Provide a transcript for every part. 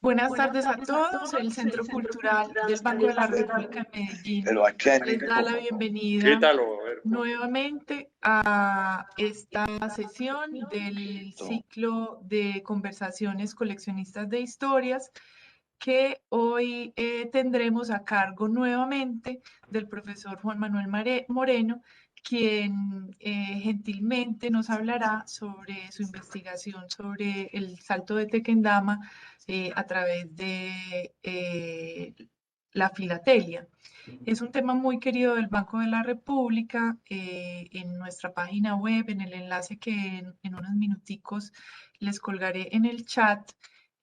Buenas tardes a todos. El Centro Cultural del Banco de la República de Medellín les da la ¿Qué bienvenida tal, Roberto? nuevamente a esta sesión del ciclo de conversaciones coleccionistas de historias que hoy tendremos a cargo nuevamente del profesor Juan Manuel Moreno, quien gentilmente nos hablará sobre su investigación sobre el salto de Tequendama a través de la filatelia. Es un tema muy querido del Banco de la República. En nuestra página web, en el enlace que en unos minuticos les colgaré en el chat,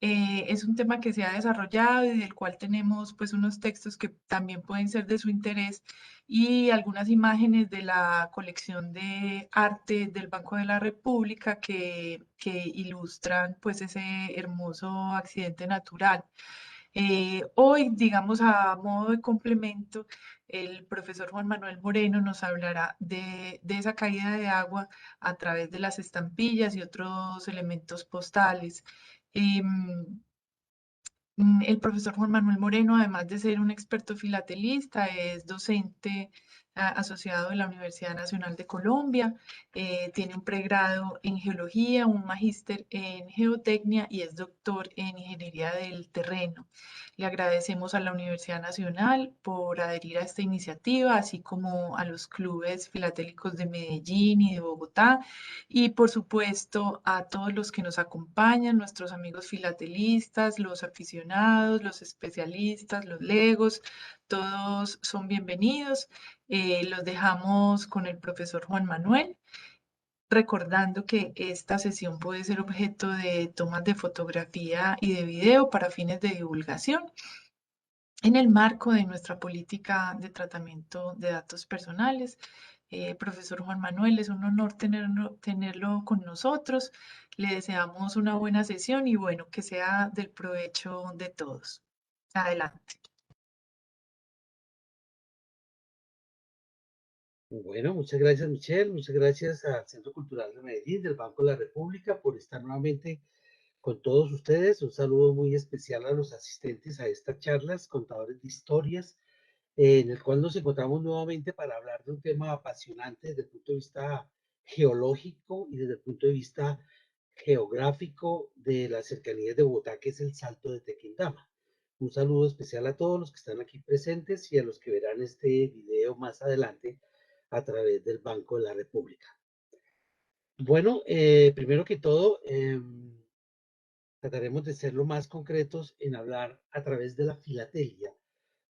es un tema que se ha desarrollado y del cual tenemos pues unos textos que también pueden ser de su interés y algunas imágenes de la colección de arte del Banco de la República que ilustran pues ese hermoso accidente natural. Hoy, digamos, a modo de complemento, el profesor Juan Manuel Moreno nos hablará de esa caída de agua a través de las estampillas y otros elementos postales. Em, el profesor Juan Manuel Moreno, además de ser un experto filatelista, es docente asociado de la Universidad Nacional de Colombia, tiene un pregrado en geología, un magíster en geotecnia y es doctor en ingeniería del terreno. Le agradecemos a la Universidad Nacional por adherir a esta iniciativa, así como a los clubes filatélicos de Medellín y de Bogotá, y por supuesto a todos los que nos acompañan, nuestros amigos filatelistas, los aficionados, los especialistas, los legos, todos son bienvenidos. Los dejamos con el profesor Juan Manuel, recordando que esta sesión puede ser objeto de tomas de fotografía y de video para fines de divulgación en el marco de nuestra política de tratamiento de datos personales. Profesor Juan Manuel, es un honor tenerlo con nosotros. Le deseamos una buena sesión y bueno, que sea del provecho de todos. Adelante. Bueno, muchas gracias, Michelle. Muchas gracias al Centro Cultural de Medellín, del Banco de la República, por estar nuevamente con todos ustedes. Un saludo muy especial a los asistentes a estas charlas, contadores de historias, en el cual nos encontramos nuevamente para hablar de un tema apasionante desde el punto de vista geológico y desde el punto de vista geográfico de las cercanías de Bogotá, que es el Salto de Tequendama. Un saludo especial a todos los que están aquí presentes y a los que verán este video más adelante a través del Banco de la República. Bueno, primero que todo, trataremos de ser lo más concretos en hablar a través de la filatelia,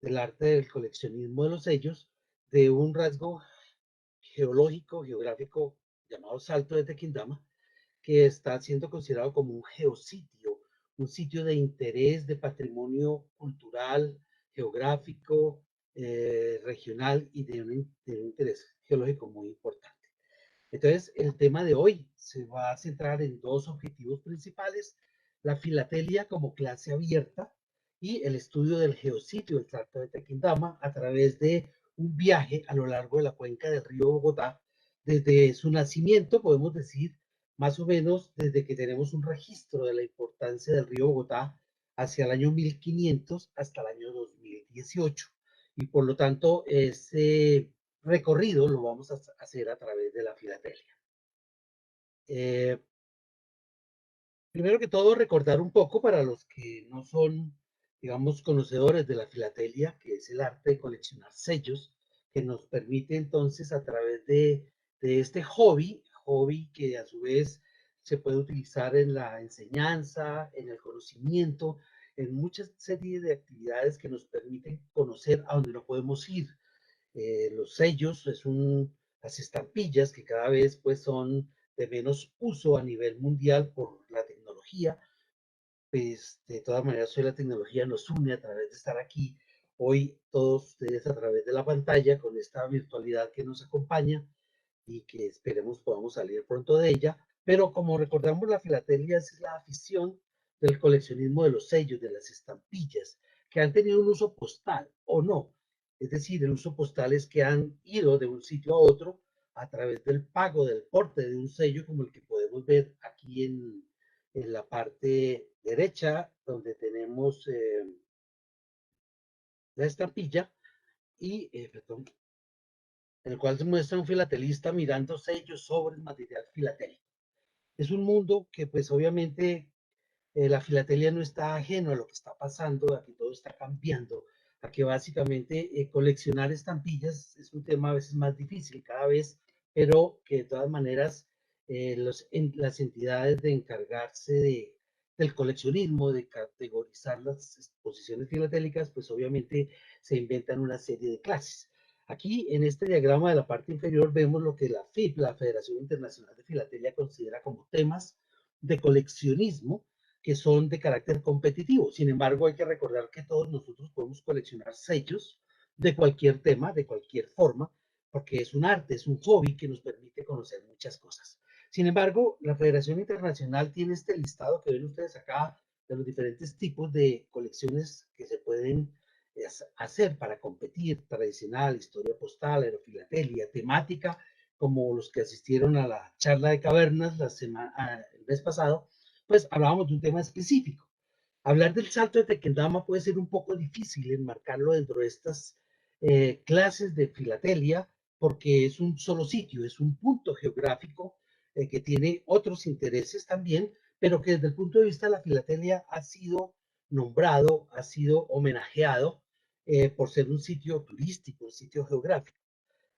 del arte del coleccionismo de los sellos, de un rasgo geológico, geográfico llamado Salto de Tequendama, que está siendo considerado como un geositio, un sitio de interés, de patrimonio cultural, geográfico, regional y de un interés geológico muy importante. Entonces, el tema de hoy se va a centrar en dos objetivos principales: la filatelia como clase abierta y el estudio del geositio del Salto de Tequendama a través de un viaje a lo largo de la cuenca del río Bogotá, desde su nacimiento, podemos decir, más o menos desde que tenemos un registro de la importancia del río Bogotá hacia el año 1500 hasta el año 2018. Y por lo tanto, ese recorrido lo vamos a hacer a través de la filatelia. Primero que todo, recordar un poco para los que no son, digamos, conocedores de la filatelia, que es el arte de coleccionar sellos, que nos permite entonces a través de este hobby que a su vez se puede utilizar en la enseñanza, en el conocimiento, en muchas series de actividades que nos permiten conocer a dónde no podemos ir. Los sellos las estampillas que cada vez pues son de menos uso a nivel mundial por la tecnología. Pues de todas maneras hoy la tecnología nos une a través de estar aquí hoy todos ustedes a través de la pantalla con esta virtualidad que nos acompaña y que esperemos podamos salir pronto de ella. Pero como recordamos, la filatelia es la afición del coleccionismo de los sellos, de las estampillas, que han tenido un uso postal o no. Es decir, el uso postal es que han ido de un sitio a otro a través del pago del porte de un sello, como el que podemos ver aquí en la parte derecha, donde tenemos tenemos la estampilla y, perdón, en el cual se muestra un filatelista mirando sellos sobre el material filatélico. Es un mundo que pues obviamente la filatelia no está ajeno a lo que está pasando, a que todo está cambiando, a que básicamente coleccionar estampillas es un tema a veces más difícil cada vez, pero que de todas maneras las entidades de encargarse del coleccionismo, de categorizar las exposiciones filatélicas, pues obviamente se inventan una serie de clases. Aquí en este diagrama de la parte inferior vemos lo que la FIP, la Federación Internacional de Filatelia, considera como temas de coleccionismo que son de carácter competitivo. Sin embargo, hay que recordar que todos nosotros podemos coleccionar sellos de cualquier tema, de cualquier forma, porque es un arte, es un hobby que nos permite conocer muchas cosas. Sin embargo, la Federación Internacional tiene este listado que ven ustedes acá de los diferentes tipos de colecciones que se pueden hacer para competir: tradicional, historia postal, aerofilatelia, temática, como los que asistieron a la charla de cavernas el mes pasado, pues hablábamos de un tema específico. Hablar del salto de Tequendama puede ser un poco difícil enmarcarlo dentro de estas clases de filatelia, porque es un solo sitio, es un punto geográfico que tiene otros intereses también, pero que desde el punto de vista de la filatelia ha sido nombrado, ha sido homenajeado por ser un sitio turístico, un sitio geográfico.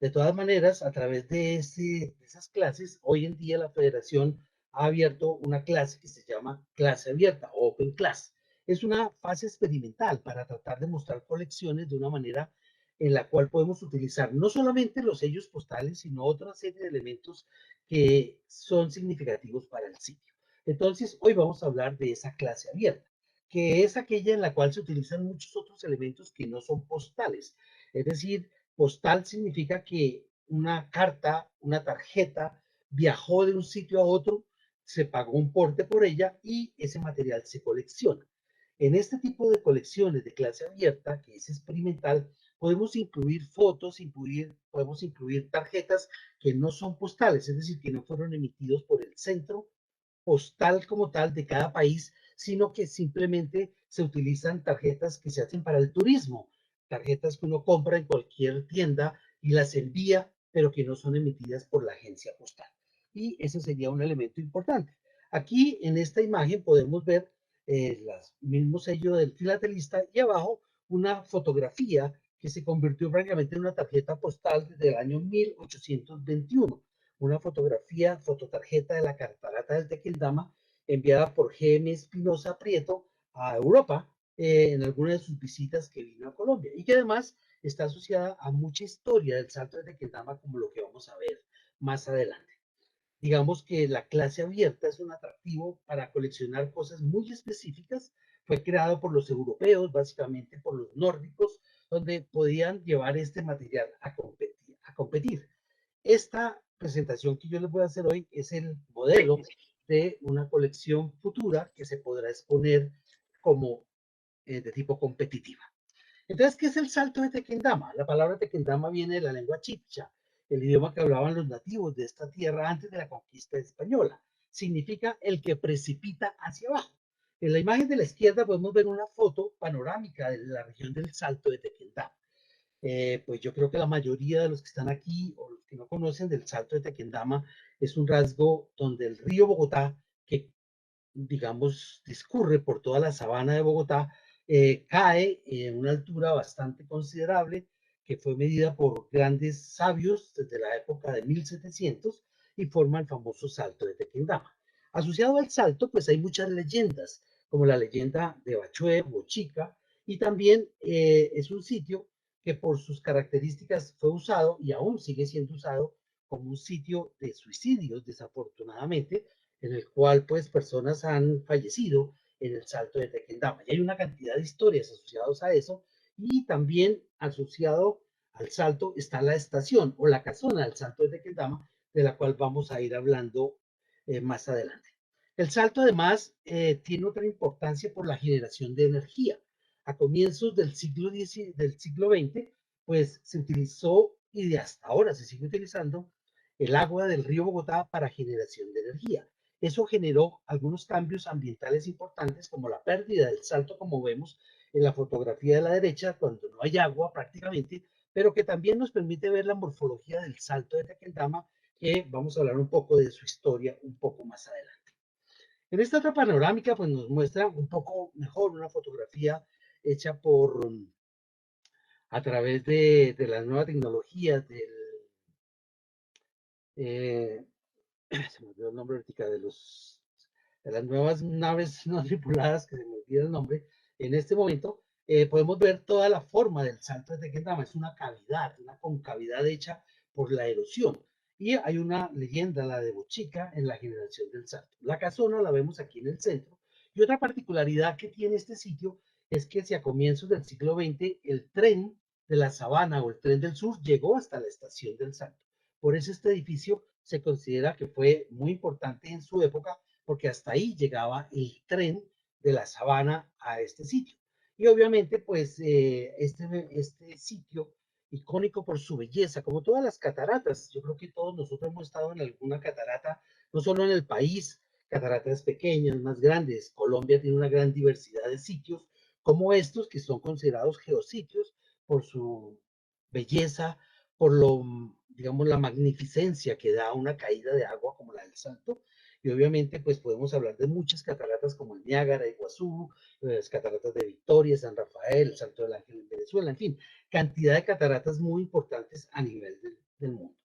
De todas maneras, a través de esas clases, hoy en día la federación ha abierto una clase que se llama clase abierta, Open Class. Es una fase experimental para tratar de mostrar colecciones de una manera en la cual podemos utilizar no solamente los sellos postales, sino otra serie de elementos que son significativos para el sitio. Entonces, hoy vamos a hablar de esa clase abierta, que es aquella en la cual se utilizan muchos otros elementos que no son postales. Es decir, postal significa que una carta, una tarjeta, viajó de un sitio a otro, se pagó un porte por ella y ese material se colecciona. En este tipo de colecciones de clase abierta, que es experimental, podemos incluir fotos, podemos incluir tarjetas que no son postales, es decir, que no fueron emitidos por el centro postal como tal de cada país, sino que simplemente se utilizan tarjetas que se hacen para el turismo, tarjetas que uno compra en cualquier tienda y las envía, pero que no son emitidas por la agencia postal. Y ese sería un elemento importante. Aquí en esta imagen podemos ver el mismo sello del filatelista y abajo una fotografía que se convirtió prácticamente en una tarjeta postal desde el año 1821, una fototarjeta de la Catarata del Tequendama enviada por G.M. Espinosa Prieto a Europa en alguna de sus visitas que vino a Colombia, y que además está asociada a mucha historia del Salto de Tequendama, como lo que vamos a ver más adelante. Digamos que la clase abierta es un atractivo para coleccionar cosas muy específicas. Fue creado por los europeos, básicamente por los nórdicos, donde podían llevar este material a competir. Esta presentación que yo les voy a hacer hoy es el modelo de una colección futura que se podrá exponer como de tipo competitiva. Entonces, ¿qué es el salto de Tequendama? La palabra Tequendama viene de la lengua chibcha, el idioma que hablaban los nativos de esta tierra antes de la conquista española. Significa el que precipita hacia abajo. En la imagen de la izquierda podemos ver una foto panorámica de la región del Salto de Tequendama. Pues yo creo que la mayoría de los que están aquí o los que no conocen del Salto de Tequendama es un rasgo donde el río Bogotá, que digamos discurre por toda la sabana de Bogotá, cae en una altura bastante considerable que fue medida por grandes sabios desde la época de 1700 y forma el famoso Salto de Tequendama. Asociado al salto, pues hay muchas leyendas, como la leyenda de Bachué, Bochica, y también es un sitio que por sus características fue usado y aún sigue siendo usado como un sitio de suicidios, desafortunadamente, en el cual pues personas han fallecido en el Salto de Tequendama. Y hay una cantidad de historias asociadas a eso, y también asociado al salto está la estación o la casona del Salto de Tequendama, de la cual vamos a ir hablando más adelante. El salto además tiene otra importancia por la generación de energía. A comienzos del siglo XX, pues se utilizó y de hasta ahora se sigue utilizando el agua del río Bogotá para generación de energía. Eso generó algunos cambios ambientales importantes, como la pérdida del salto, como vemos en la fotografía de la derecha, cuando no hay agua prácticamente, pero que también nos permite ver la morfología del salto de Tequendama, que vamos a hablar un poco de su historia un poco más adelante. En esta otra panorámica, pues nos muestra un poco mejor una fotografía hecha a través de las nuevas tecnologías, eh, se me olvidó el nombre ahorita, de las nuevas naves no tripuladas, que se me olvida el nombre, en este momento podemos ver toda la forma del salto de Tequendama. Es una cavidad, una concavidad hecha por la erosión. Y hay una leyenda, la de Bochica, en la generación del salto. La casona la vemos aquí en el centro. Y otra particularidad que tiene este sitio es que si a comienzos del siglo XX el tren de la Sabana o el tren del sur llegó hasta la estación del salto. Por eso este edificio se considera que fue muy importante en su época, porque hasta ahí llegaba el tren de la Sabana a este sitio. Y obviamente, pues, este sitio icónico por su belleza, como todas las cataratas, yo creo que todos nosotros hemos estado en alguna catarata, no solo en el país, cataratas pequeñas, más grandes. Colombia tiene una gran diversidad de sitios como estos, que son considerados geositios por su belleza, por digamos, la magnificencia que da una caída de agua como la del Salto. Y obviamente, pues podemos hablar de muchas cataratas como el Niágara, Iguazú, las cataratas de Victoria, San Rafael, el Salto del Ángel en Venezuela, en fin, cantidad de cataratas muy importantes a nivel del mundo.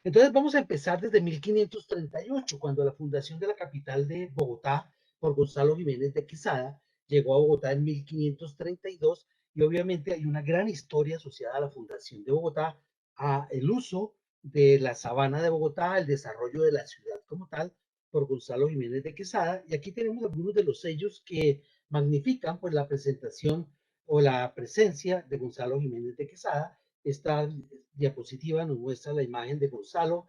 Entonces vamos a empezar desde 1538, cuando la fundación de la capital de Bogotá por Gonzalo Jiménez de Quesada llegó a Bogotá en 1532, y obviamente hay una gran historia asociada a la fundación de Bogotá, a el uso de la sabana de Bogotá, el desarrollo de la ciudad como tal por Gonzalo Jiménez de Quesada. Y aquí tenemos algunos de los sellos que magnifican pues la presentación o la presencia de Gonzalo Jiménez de Quesada. Esta diapositiva nos muestra la imagen de Gonzalo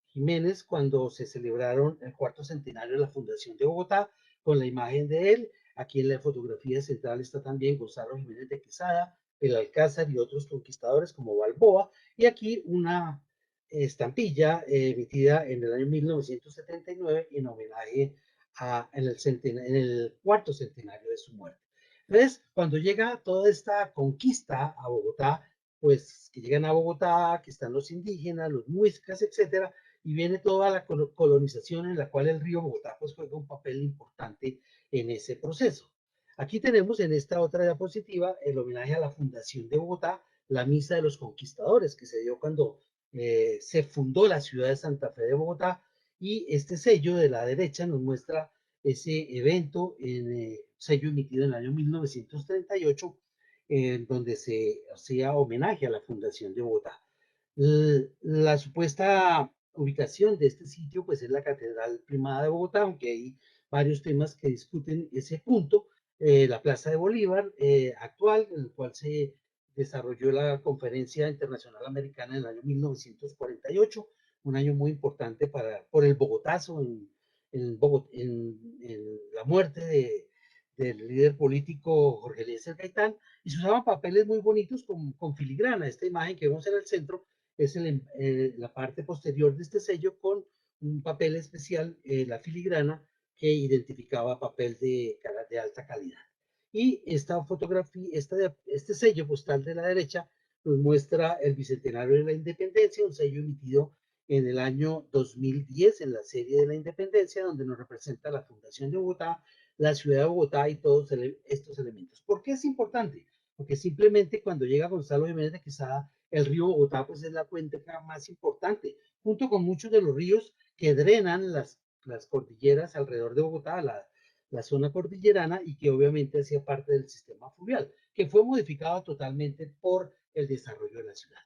Jiménez cuando se celebraron el cuarto centenario de la fundación de Bogotá, con la imagen de él. Aquí en la fotografía central está también Gonzalo Jiménez de Quesada, el Alcázar y otros conquistadores como Balboa. Y aquí una estampilla emitida en el año 1979 en homenaje en el cuarto centenario de su muerte. Entonces, cuando llega toda esta conquista a Bogotá, pues que llegan a Bogotá, que están los indígenas, los muiscas, etcétera, y viene toda la colonización en la cual el río Bogotá pues juega un papel importante en ese proceso. Aquí tenemos en esta otra diapositiva el homenaje a la fundación de Bogotá, la misa de los conquistadores, que se dio cuando se fundó la ciudad de Santa Fe de Bogotá, y este sello de la derecha nos muestra ese evento en sello emitido en el año 1938, en donde se hacía homenaje a la fundación de Bogotá. La supuesta ubicación de este sitio pues es la Catedral Primada de Bogotá, aunque hay varios temas que discuten ese punto. La Plaza de Bolívar actual, en el cual se desarrolló la Conferencia Internacional Americana en el año 1948, un año muy importante por el Bogotazo en la muerte del líder político Jorge Eliezer Gaitán, y se usaban papeles muy bonitos con filigrana. Esta imagen que vemos en el centro es la parte posterior de este sello con un papel especial, la filigrana, que identificaba papel de alta calidad. Y esta fotografía, este sello postal de la derecha nos muestra el Bicentenario de la Independencia, un sello emitido en el año 2010 en la serie de la Independencia, donde nos representa la Fundación de Bogotá, la ciudad de Bogotá y todos estos elementos. ¿Por qué es importante? Porque simplemente cuando llega Gonzalo Jiménez de Quesada, el río Bogotá pues es la cuenca más importante, junto con muchos de los ríos que drenan las cordilleras alrededor de Bogotá, la zona cordillerana, y que obviamente hacía parte del sistema fluvial, que fue modificado totalmente por el desarrollo de la ciudad.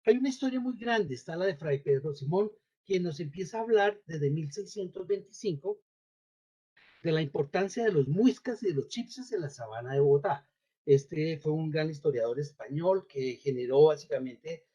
Hay una historia muy grande, está la de Fray Pedro Simón, quien nos empieza a hablar desde 1625 de la importancia de los muiscas y de los chipses en la sabana de Bogotá. Este fue un gran historiador español que generó básicamente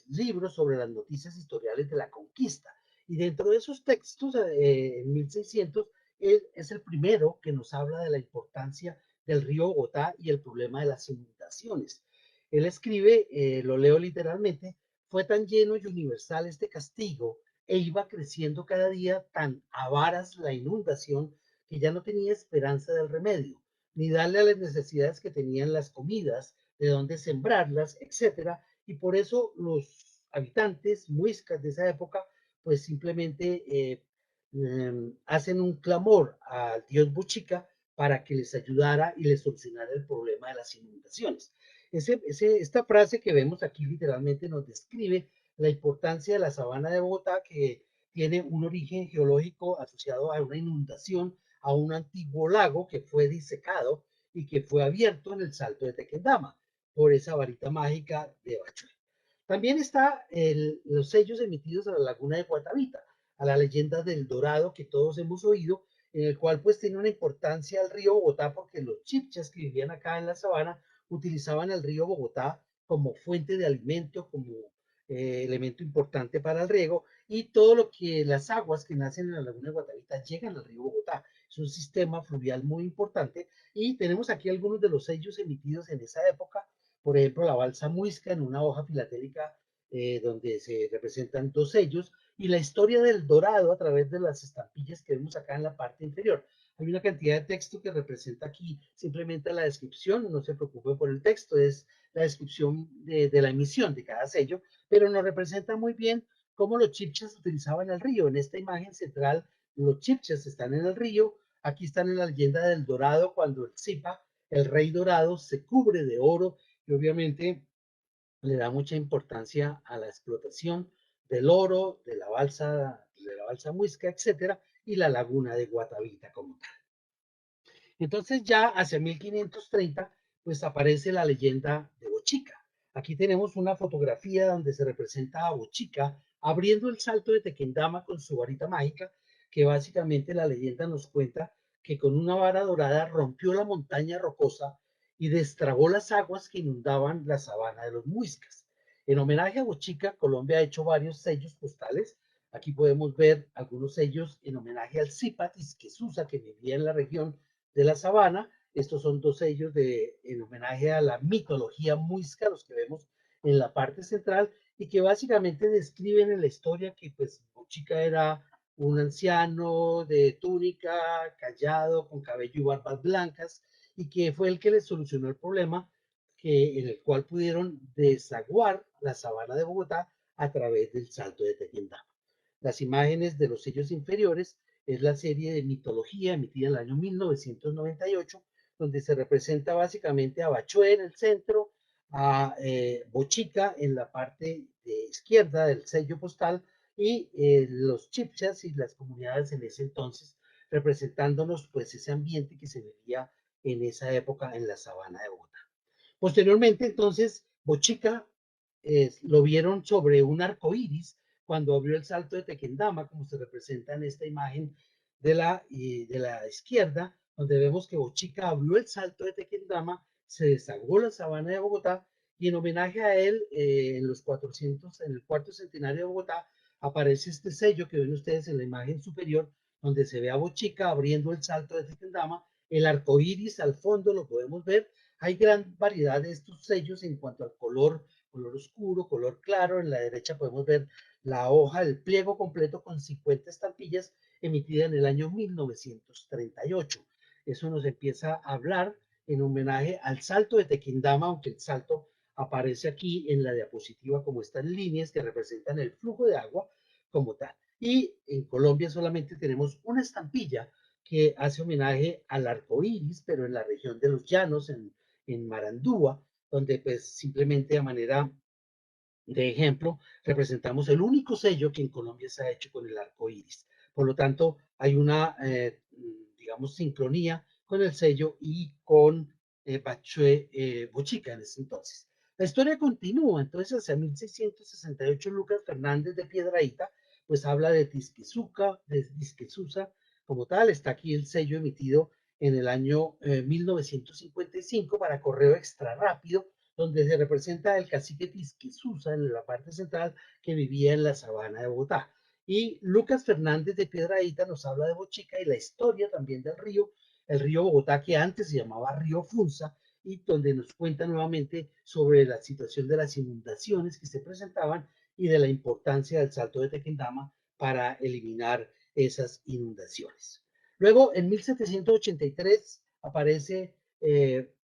libros sobre las noticias historiales de la conquista. Y dentro de esos textos, en 1600, él es el primero que nos habla de la importancia del río Bogotá y el problema de las inundaciones. Él escribe, lo leo literalmente: fue tan lleno y universal este castigo e iba creciendo cada día tan a varas la inundación que ya no tenía esperanza del remedio, ni darle a las necesidades que tenían las comidas, de dónde sembrarlas, etcétera, y por eso los habitantes muiscas de esa época pues simplemente hacen un clamor al dios Bochica para que les ayudara y les solucionara el problema de las inundaciones. Esta frase que vemos aquí literalmente nos describe la importancia de la sabana de Bogotá, que tiene un origen geológico asociado a una inundación, a un antiguo lago que fue disecado y que fue abierto en el Salto de Tequendama por esa varita mágica de Bachué. También está los sellos emitidos a la laguna de Guatavita, a la leyenda del Dorado que todos hemos oído, en el cual pues tiene una importancia el río Bogotá porque los chipchas que vivían acá en la sabana utilizaban el río Bogotá como fuente de alimento, como elemento importante para el riego, y todo lo que las aguas que nacen en la laguna de Guatavita llegan al río Bogotá. Es un sistema fluvial muy importante y tenemos aquí algunos de los sellos emitidos en esa época. Por ejemplo, la balsa muisca en una hoja filatélica donde se representan dos sellos, y la historia del Dorado a través de las estampillas que vemos acá en la parte inferior. Hay una cantidad de texto que representa aquí simplemente la descripción, no se preocupen por el texto, es la descripción de la emisión de cada sello, pero nos representa muy bien cómo los chipchas utilizaban el río. En esta imagen central, los chipchas están en el río, aquí están en la leyenda del Dorado, cuando el Zipa, el rey dorado, se cubre de oro y obviamente le da mucha importancia a la explotación del oro, de la balsa muisca, etcétera, y la laguna de Guatavita como tal. Entonces ya hacia 1530 pues aparece la leyenda de Bochica. Aquí tenemos una fotografía donde se representa a Bochica abriendo el salto de Tequendama con su varita mágica, que básicamente la leyenda nos cuenta que con una vara dorada rompió la montaña rocosa y destrabó las aguas que inundaban la sabana de los muiscas. En homenaje a Bochica, Colombia ha hecho varios sellos postales. Aquí podemos ver algunos sellos en homenaje al Zipatis Quesusa, que vivía en la región de la sabana. Estos son dos sellos en homenaje a la mitología muisca, los que vemos en la parte central, y que básicamente describen en la historia que pues Bochica era un anciano de túnica, callado, con cabello y barbas blancas, y que fue el que les solucionó el problema en el cual pudieron desaguar la sabana de Bogotá a través del Salto de Tequendama. Las imágenes de los sellos inferiores es la serie de mitología emitida en el año 1998, donde se representa básicamente a Bachué en el centro, a Bochica en la parte de izquierda del sello postal y los chipchas y las comunidades en ese entonces, representándonos pues ese ambiente que se vivía en esa época en la sabana de Bogotá. Posteriormente, entonces, Bochica lo vieron sobre un arco iris cuando abrió el salto de Tequendama, como se representa en esta imagen de la izquierda, donde vemos que Bochica abrió el salto de Tequendama, se desagó la sabana de Bogotá, y en homenaje a él, en el cuarto centenario de Bogotá, aparece este sello que ven ustedes en la imagen superior, donde se ve a Bochica abriendo el salto de Tequendama, el arco iris al fondo lo podemos ver. Hay gran variedad de estos sellos en cuanto al color, color oscuro, color claro. En la derecha podemos ver la hoja, el pliego completo con 50 estampillas emitida en el año 1938. Eso nos empieza a hablar en homenaje al salto de Tequendama, aunque el salto aparece aquí en la diapositiva como estas líneas que representan el flujo de agua como tal. Y en Colombia solamente tenemos una estampilla que hace homenaje al arco iris, pero en la región de los llanos, en Marandúa, donde pues simplemente a manera de ejemplo representamos el único sello que en Colombia se ha hecho con el arco iris. Por lo tanto, hay una, digamos, sincronía con el sello y con Bachué Bochica en ese entonces. La historia continúa, entonces hacia 1668 Lucas Fernández de Piedrahíta, pues habla de Tisquesusa como tal. Está aquí el sello emitido en el año 1955 para correo extra rápido, donde se representa el cacique Tisquesusa en la parte central que vivía en la sabana de Bogotá. Y Lucas Fernández de Piedrahíta nos habla de Bochica y la historia también del río, el río Bogotá que antes se llamaba río Funza, y donde nos cuenta nuevamente sobre la situación de las inundaciones que se presentaban y de la importancia del salto de Tequendama para eliminar esas inundaciones. Luego, en 1783 aparece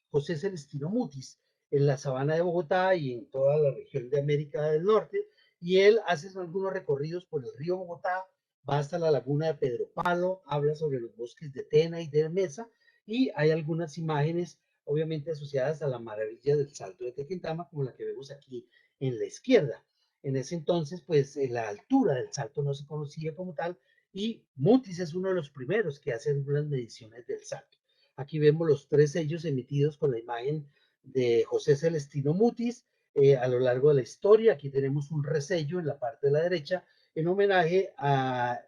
José Celestino Mutis en la sabana de Bogotá y en toda la región de América del Norte, y él hace algunos recorridos por el río Bogotá, va hasta la laguna de Pedro Palo, habla sobre los bosques de Tena y de Mesa, y hay algunas imágenes obviamente asociadas a la maravilla del Salto de Tequendama, como la que vemos aquí en la izquierda. En ese entonces, pues la altura del salto no se conocía como tal, y Mutis es uno de los primeros que hace algunas mediciones del salto. Aquí vemos los 3 sellos emitidos con la imagen de José Celestino Mutis a lo largo de la historia. Aquí tenemos un resello en la parte de la derecha en homenaje a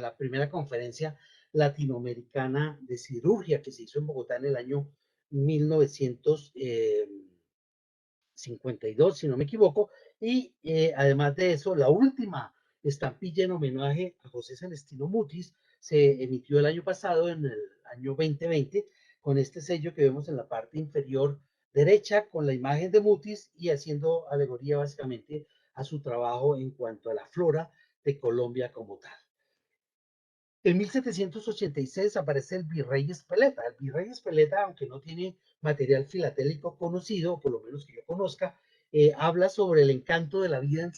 la primera conferencia latinoamericana de cirugía que se hizo en Bogotá en el año 1952, si no me equivoco, y además de eso, la última estampilla en homenaje a José Celestino Mutis se emitió el año pasado, en el año 2020, con este sello que vemos en la parte inferior derecha, con la imagen de Mutis y haciendo alegoría básicamente a su trabajo en cuanto a la flora de Colombia como tal. En 1786 aparece el Virrey Espeleta. El Virrey Espeleta, aunque no tiene material filatélico conocido, o por lo menos que yo conozca, habla sobre el encanto de la vida en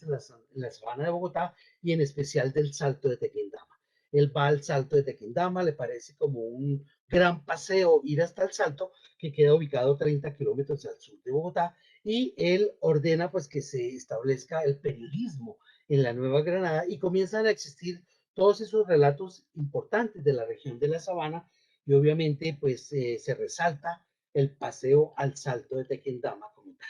la sabana de Bogotá y en especial del Salto de Tequendama. Él va al Salto de Tequendama, le parece como un gran paseo ir hasta el Salto, que queda ubicado 30 kilómetros al sur de Bogotá, y él ordena pues que se establezca el periodismo en la Nueva Granada y comienzan a existir todos esos relatos importantes de la región de la Sabana, y obviamente pues se resalta el paseo al Salto de Tequendama como tal.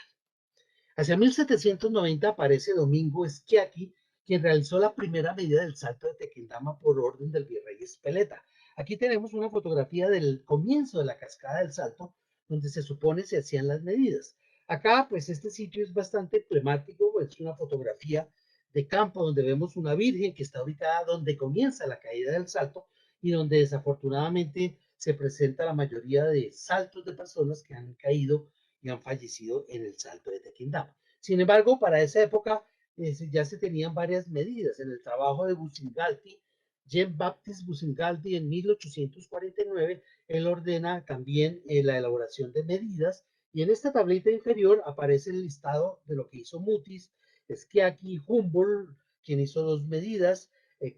Hacia 1790 aparece Domingo Schiatti, quien realizó la primera medida del Salto de Tequendama por orden del virrey Espeleta. Aquí tenemos una fotografía del comienzo de la cascada del Salto, donde se supone se hacían las medidas. Acá, pues este sitio es bastante emblemático, es una fotografía de campo donde vemos una virgen que está ubicada donde comienza la caída del Salto y donde desafortunadamente se presenta la mayoría de saltos de personas que han caído y han fallecido en el Salto de Tequendama. Sin embargo, para esa época ya se tenían varias medidas. En el trabajo de Bucingalti, Jean-Baptiste Bucingalti, en 1849, él ordena también la elaboración de medidas, y en esta tablita inferior aparece el listado de lo que hizo Mutis, Schiatti, Humboldt, quien hizo 2 medidas,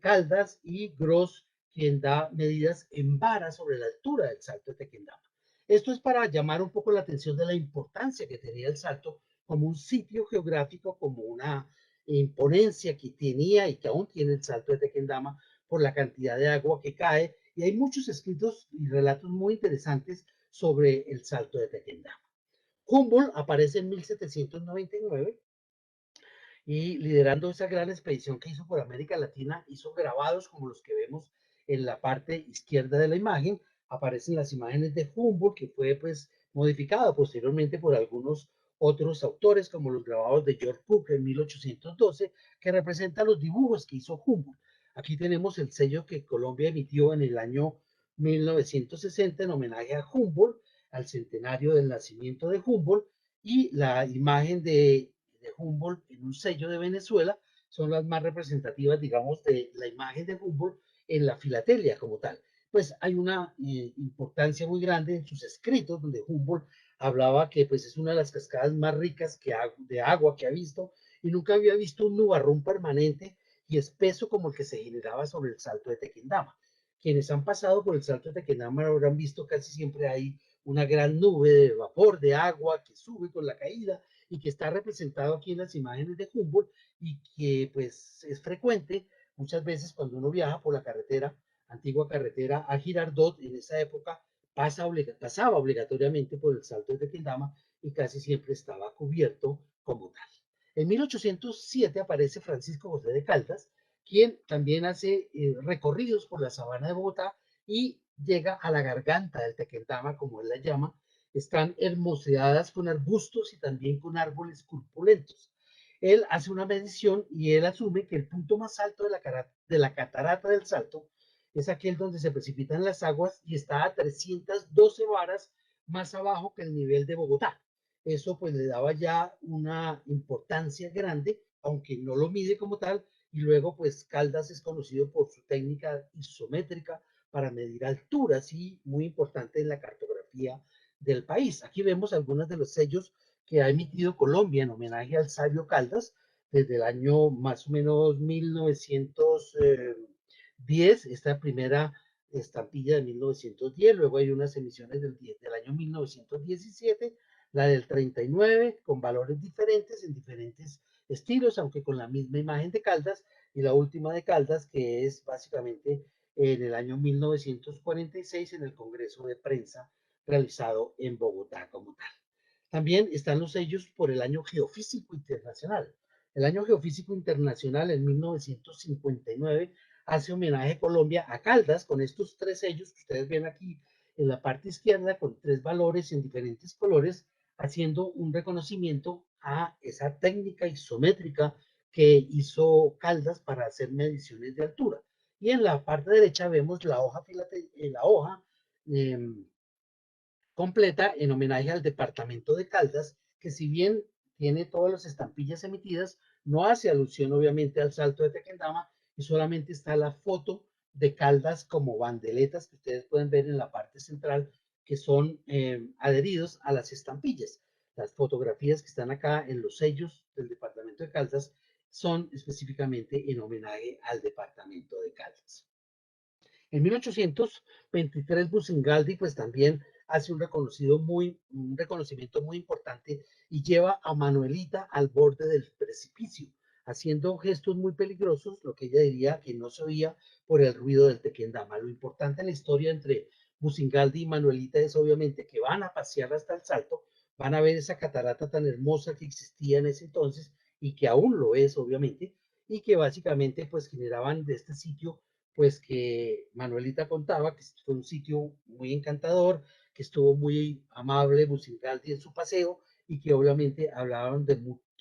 Caldas, y Gross, quien da medidas en vara sobre la altura del Salto de Tequendama. Esto es para llamar un poco la atención de la importancia que tenía el Salto como un sitio geográfico, como una imponencia que tenía y que aún tiene el Salto de Tequendama por la cantidad de agua que cae, y hay muchos escritos y relatos muy interesantes sobre el Salto de Tequendama. Humboldt aparece en 1799 y liderando esa gran expedición que hizo por América Latina, hizo grabados como los que vemos en la parte izquierda de la imagen. Aparecen las imágenes de Humboldt, que fue pues modificada posteriormente por algunos otros autores, como los grabados de George Cook en 1812, que representan los dibujos que hizo Humboldt. Aquí tenemos el sello que Colombia emitió en el año 1960 en homenaje a Humboldt, al centenario del nacimiento de Humboldt, y la imagen de Humboldt en un sello de Venezuela son las más representativas, digamos, de la imagen de Humboldt en la filatelia como tal. Pues hay una importancia muy grande en sus escritos, donde Humboldt hablaba que pues es una de las cascadas más ricas de agua que ha visto, y nunca había visto un nubarrón permanente y espeso como el que se generaba sobre el Salto de Tequendama. Quienes han pasado por el Salto de Tequendama habrán visto casi siempre hay una gran nube de vapor, de agua que sube con la caída, y que está representado aquí en las imágenes de Humboldt, y que pues es frecuente muchas veces cuando uno viaja por la carretera, antigua carretera a Girardot. En esa época pasaba obligatoriamente por el Salto de Tequendama y casi siempre estaba cubierto como tal. En 1807 aparece Francisco José de Caldas, quien también hace recorridos por la sabana de Bogotá y llega a la garganta del Tequendama, como él la llama. Están hermoseadas con arbustos y también con árboles corpulentos. Él hace una medición y él asume que el punto más alto de la catarata del Salto es aquel donde se precipitan las aguas y está a 312 varas más abajo que el nivel de Bogotá. Eso pues le daba ya una importancia grande, aunque no lo mide como tal, y luego pues Caldas es conocido por su técnica isométrica para medir alturas y muy importante en la cartografía del país. Aquí vemos algunos de los sellos que ha emitido Colombia en homenaje al sabio Caldas desde el año más o menos 1910, esta primera estampilla de 1910, luego hay unas emisiones del año 1917, la del 39 con valores diferentes en diferentes estilos, aunque con la misma imagen de Caldas, y la última de Caldas, que es básicamente en el año 1946 en el Congreso de Prensa realizado en Bogotá como tal. También están los sellos por el año geofísico internacional. El año geofísico internacional en 1959 hace homenaje a Colombia a Caldas con estos tres sellos que ustedes ven aquí en la parte izquierda con tres valores en diferentes colores, haciendo un reconocimiento a esa técnica isométrica que hizo Caldas para hacer mediciones de altura. Y en la parte derecha vemos la hoja eh, completa en homenaje al departamento de Caldas, que si bien tiene todas las estampillas emitidas, no hace alusión obviamente al Salto de Tequendama y solamente está la foto de Caldas como bandeletas que ustedes pueden ver en la parte central que son adheridos a las estampillas. Las fotografías que están acá en los sellos del departamento de Caldas son específicamente en homenaje al departamento de Caldas. En 1823 Bucingaldi pues también hace un reconocimiento muy importante y lleva a Manuelita al borde del precipicio, haciendo gestos muy peligrosos, lo que ella diría que no se oía por el ruido del tequendama. Lo importante en la historia entre Bucingaldi y Manuelita es obviamente que van a pasear hasta el Salto, van a ver esa catarata tan hermosa que existía en ese entonces y que aún lo es obviamente, y que básicamente pues generaban de este sitio pues que Manuelita contaba que fue un sitio muy encantador, que estuvo muy amable Bucingaldi en su paseo y que obviamente hablaban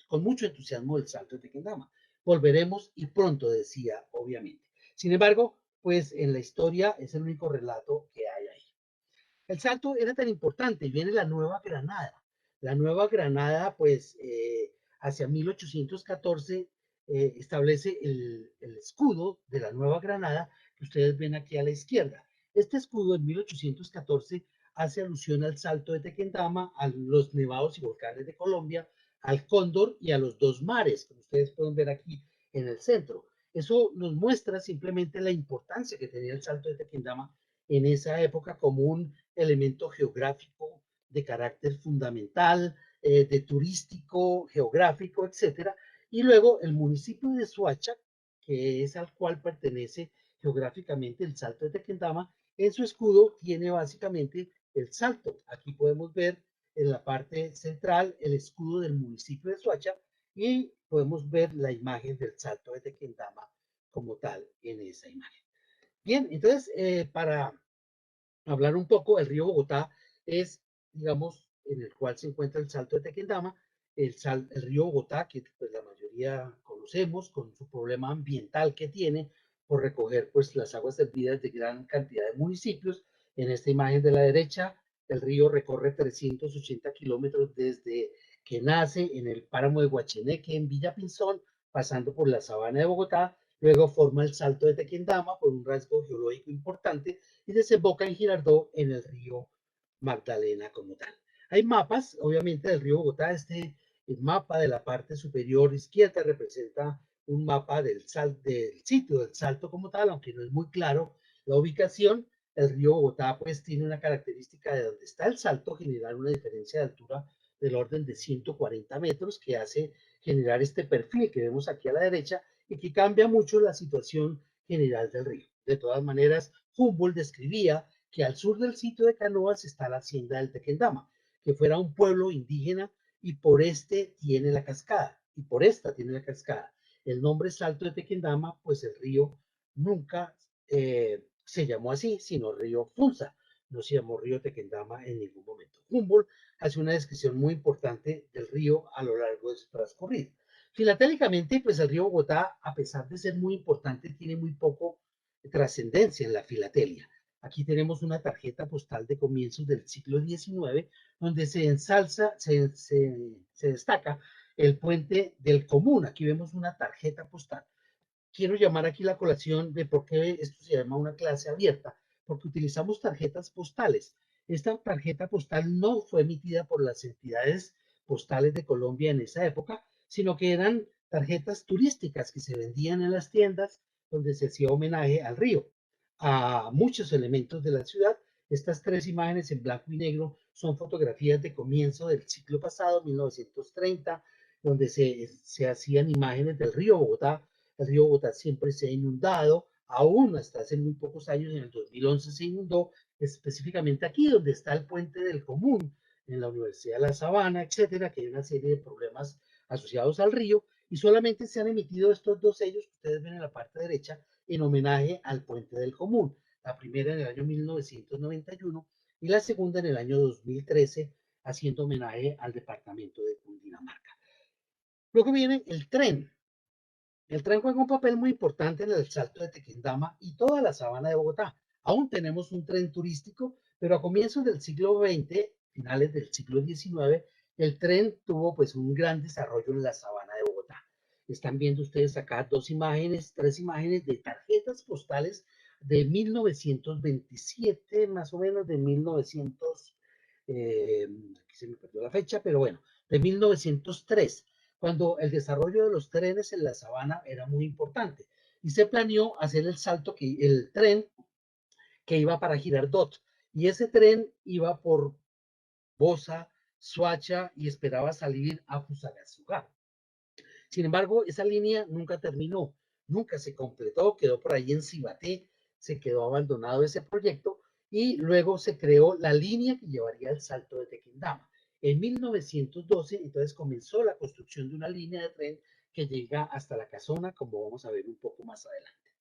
con mucho entusiasmo del Salto de Tequendama. Volveremos y pronto, decía, obviamente. Sin embargo, pues en la historia es el único relato que hay ahí. El Salto era tan importante y viene la Nueva Granada. La Nueva Granada, pues, hacia 1814 establece el escudo de la Nueva Granada que ustedes ven aquí a la izquierda. Este escudo en 1814 hace alusión al Salto de Tequendama, a los nevados y volcanes de Colombia, al Cóndor y a los dos mares, como ustedes pueden ver aquí en el centro. Eso nos muestra simplemente la importancia que tenía el Salto de Tequendama en esa época como un elemento geográfico de carácter fundamental, de turístico, geográfico, etcétera. Y luego el municipio de Soacha, que es al cual pertenece geográficamente el Salto de Tequendama, en su escudo tiene básicamente el salto. Aquí podemos ver en la parte central el escudo del municipio de Soacha y podemos ver la imagen del Salto de Tequendama como tal en esa imagen. Bien, entonces, para hablar un poco, el río Bogotá es, digamos, en el cual se encuentra el Salto de Tequendama, el río Bogotá, que pues, la mayoría conocemos, con su problema ambiental que tiene por recoger pues, las aguas servidas de gran cantidad de municipios. En esta imagen de la derecha, el río recorre 380 kilómetros desde que nace en el páramo de Guacheneque, en Villa Pinzón, pasando por la sabana de Bogotá, luego forma el Salto de Tequendama por un rasgo geológico importante y desemboca en Girardot en el río Magdalena como tal. Hay mapas, obviamente, del río Bogotá. El mapa de la parte superior izquierda representa un mapa del sitio del salto como tal, aunque no es muy claro la ubicación. El río Bogotá pues tiene una característica de donde está el salto, generar una diferencia de altura del orden de 140 metros que hace generar este perfil que vemos aquí a la derecha y que cambia mucho la situación general del río. De todas maneras, Humboldt describía que al sur del sitio de Canoas está la hacienda del Tequendama, que fuera un pueblo indígena y por este tiene la cascada, y por esta tiene la cascada. El nombre Salto de Tequendama, pues el río nunca se llamó así, sino río Funza, no se llamó río Tequendama en ningún momento. Humboldt hace una descripción muy importante del río a lo largo de su transcurrido. Filatélicamente, pues el río Bogotá, a pesar de ser muy importante, tiene muy poco trascendencia en la filatelia. Aquí tenemos una tarjeta postal de comienzos del siglo XIX, donde se ensalza, se destaca el puente del Común. Aquí vemos una tarjeta postal. quiero llamar aquí la colación de por qué esto se llama una clase abierta, porque utilizamos tarjetas postales. Esta tarjeta postal no fue emitida por las entidades postales de Colombia en esa época, sino que eran tarjetas turísticas que se vendían en las tiendas donde se hacía homenaje al río, a muchos elementos de la ciudad. Estas tres imágenes en blanco y negro son fotografías de comienzo del siglo pasado, 1930, donde se hacían imágenes del río Bogotá. El río Bogotá siempre se ha inundado, aún hasta hace muy pocos años, en el 2011 se inundó, específicamente aquí donde está el puente del Común, en la Universidad de La Sabana, etcétera, que hay una serie de problemas asociados al río, y solamente se han emitido estos dos sellos que ustedes ven en la parte derecha en homenaje al puente del Común. La primera en el año 1991 y la segunda en el año 2013, haciendo homenaje al departamento de Cundinamarca. Luego viene el tren. El tren juega un papel muy importante en el Salto de Tequendama y toda la sabana de Bogotá. Aún tenemos un tren turístico, pero a comienzos del siglo XX, finales del siglo XIX, el tren tuvo pues un gran desarrollo en la sabana de Bogotá. Están viendo ustedes acá tres imágenes de tarjetas postales de 1927, más o menos de 1900, aquí se me perdió la fecha, pero bueno, de 1903, cuando el desarrollo de los trenes en la sabana era muy importante y se planeó hacer el tren que iba para Girardot, y ese tren iba por Bosa, Soacha y esperaba salir a Fusagasugá. Sin embargo, esa línea nunca terminó, nunca se completó, quedó por ahí en Cibaté, se quedó abandonado ese proyecto y luego se creó la línea que llevaría al Salto de Tequendama. En 1912, entonces comenzó la construcción de una línea de tren que llega hasta la Casona, como vamos a ver un poco más adelante.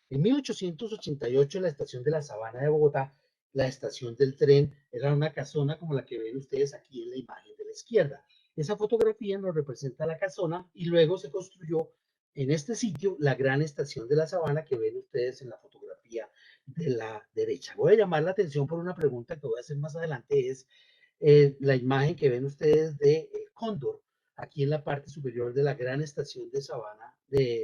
En 1888, en la estación de la Sabana de Bogotá, la estación del tren era una casona como la que ven ustedes aquí en la imagen de la izquierda. Esa fotografía nos representa la casona y luego se construyó en este sitio la gran estación de la Sabana que ven ustedes en la fotografía de la derecha. Voy a llamar la atención por una pregunta que voy a hacer más adelante, es la imagen que ven ustedes de el cóndor, aquí en la parte superior de la gran estación de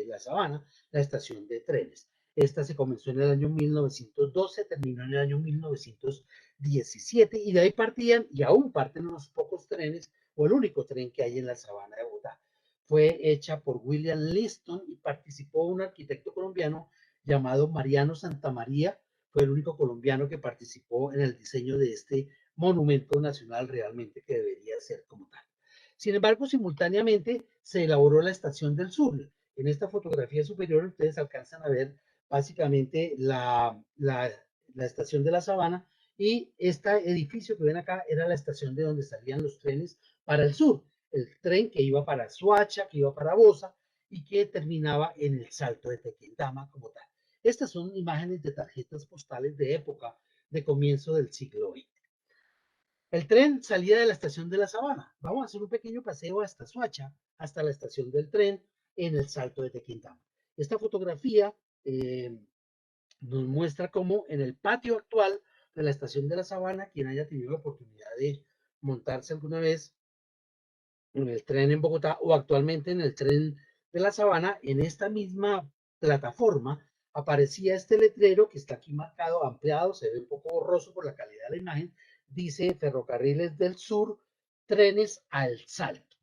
la Sabana, la estación de trenes. Esta se comenzó en el año 1912, terminó en el año 1917 y de ahí partían y aún parten unos pocos trenes o el único tren que hay en la Sabana de Bogotá. Fue hecha por William Liston y participó un arquitecto colombiano llamado Mariano Santamaría. Fue el único colombiano que participó en el diseño de este monumento nacional realmente que debería ser como tal. Sin embargo, simultáneamente se elaboró la Estación del Sur. En esta fotografía superior ustedes alcanzan a ver básicamente la estación de la Sabana y este edificio que ven acá era la estación de donde salían los trenes para el sur. El tren que iba para Soacha, que iba para Bosa y que terminaba en el Salto de Tequendama como tal. Estas son imágenes de tarjetas postales de época de comienzo del siglo XX. El tren salía de la estación de la Sabana. Vamos a hacer un pequeño paseo hasta Soacha, hasta la estación del tren en el Salto de Tequendama. Esta fotografía nos muestra cómo en el patio actual de la estación de la Sabana, quien haya tenido la oportunidad de montarse alguna vez en el tren en Bogotá o actualmente en el tren de la Sabana, en esta misma plataforma aparecía este letrero que está aquí marcado, ampliado, se ve un poco borroso por la calidad de la imagen, dice Ferrocarriles del Sur, trenes al Salto.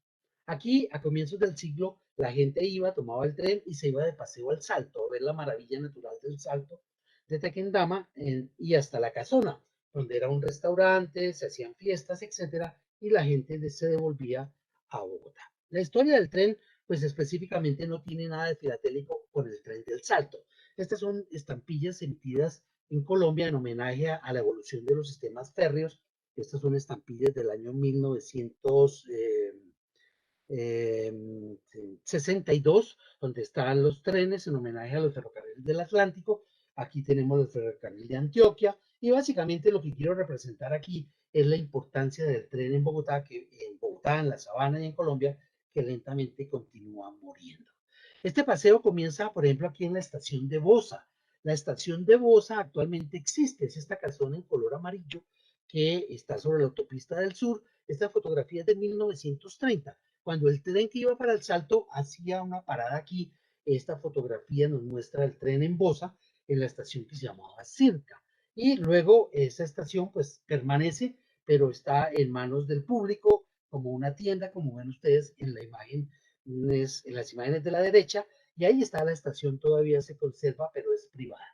Aquí, a comienzos del siglo, la gente iba, tomaba el tren y se iba de paseo al Salto, a ver la maravilla natural del Salto de Tequendama y hasta la Casona, donde era un restaurante, se hacían fiestas, etcétera, y la gente se devolvía a Bogotá. La historia del tren, pues específicamente no tiene nada de filatélico con el tren del Salto. Estas son estampillas emitidas en Colombia en homenaje a la evolución de los sistemas férreos. Estas son estampillas del año 1962, donde están los trenes en homenaje a los ferrocarriles del Atlántico. Aquí tenemos el ferrocarril de Antioquia y básicamente lo que quiero representar aquí es la importancia del tren en Bogotá, en la Sabana y en Colombia, que lentamente continúa muriendo. Este paseo comienza, por ejemplo, aquí en la estación de Bosa. La estación de Bosa actualmente existe, es esta casona en color amarillo que está sobre la autopista del sur. Esta fotografía es de 1930, cuando el tren que iba para el Salto hacía una parada aquí esta fotografía nos muestra el tren en Bosa, en la estación que se llamaba Circa. Y luego esa estación pues permanece, pero está en manos del público, como una tienda, como ven ustedes en la imagen, en las imágenes de la derecha, y ahí está la estación, todavía se conserva, pero es privada.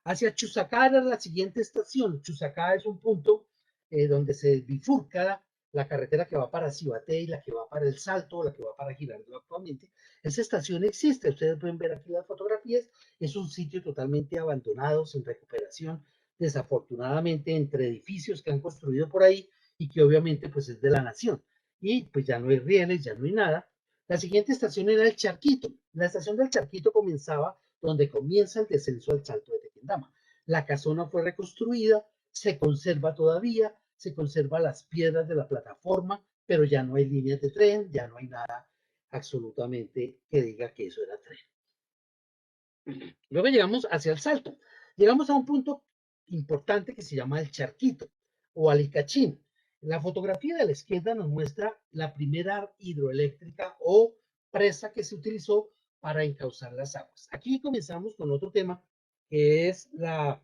Hacia Chusacá era la siguiente estación. Chusacá es un punto donde se bifurca la carretera que va para Cibaté y la que va para El Salto, la que va para Girardot actualmente. Esa estación existe, ustedes pueden ver aquí las fotografías, es un sitio totalmente abandonado, sin recuperación, desafortunadamente entre edificios que han construido por ahí y que obviamente pues es de la nación. Y pues ya no hay rieles, ya no hay nada. La siguiente estación era el Charquito. La estación del Charquito comenzaba donde comienza el descenso al Salto de Tequendama. La casona fue reconstruida, se conserva todavía, se conservan las piedras de la plataforma, pero ya no hay líneas de tren, ya no hay nada absolutamente que diga que eso era tren. Luego llegamos hacia el Salto. Llegamos a un punto importante que se llama el Charquito o Alicachín. La fotografía de la izquierda nos muestra la primera hidroeléctrica o presa que se utilizó para encauzar las aguas. Aquí comenzamos con otro tema que es la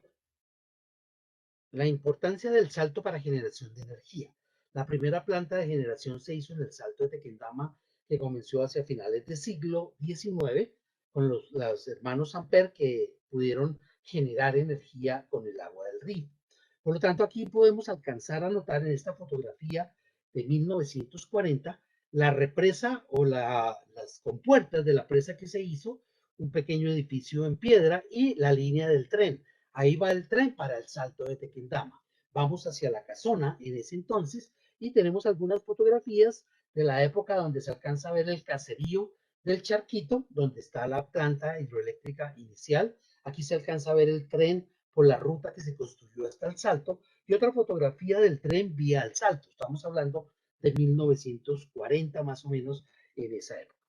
importancia del Salto para generación de energía. La primera planta de generación se hizo en el Salto de Tequendama, que comenzó hacia finales del siglo XIX, con los hermanos Amper que pudieron generar energía con el agua del río. Por lo tanto, aquí podemos alcanzar a notar en esta fotografía de 1940 la represa o las compuertas de la presa que se hizo, un pequeño edificio en piedra y la línea del tren. Ahí va el tren para el Salto de Tequendama. Vamos hacia la casona en ese entonces y tenemos algunas fotografías de la época donde se alcanza a ver el caserío del Charquito, donde está la planta hidroeléctrica inicial. Aquí se alcanza a ver el tren por la ruta que se construyó hasta el Salto y otra fotografía del tren vía al Salto. Estamos hablando de 1940 más o menos en esa época.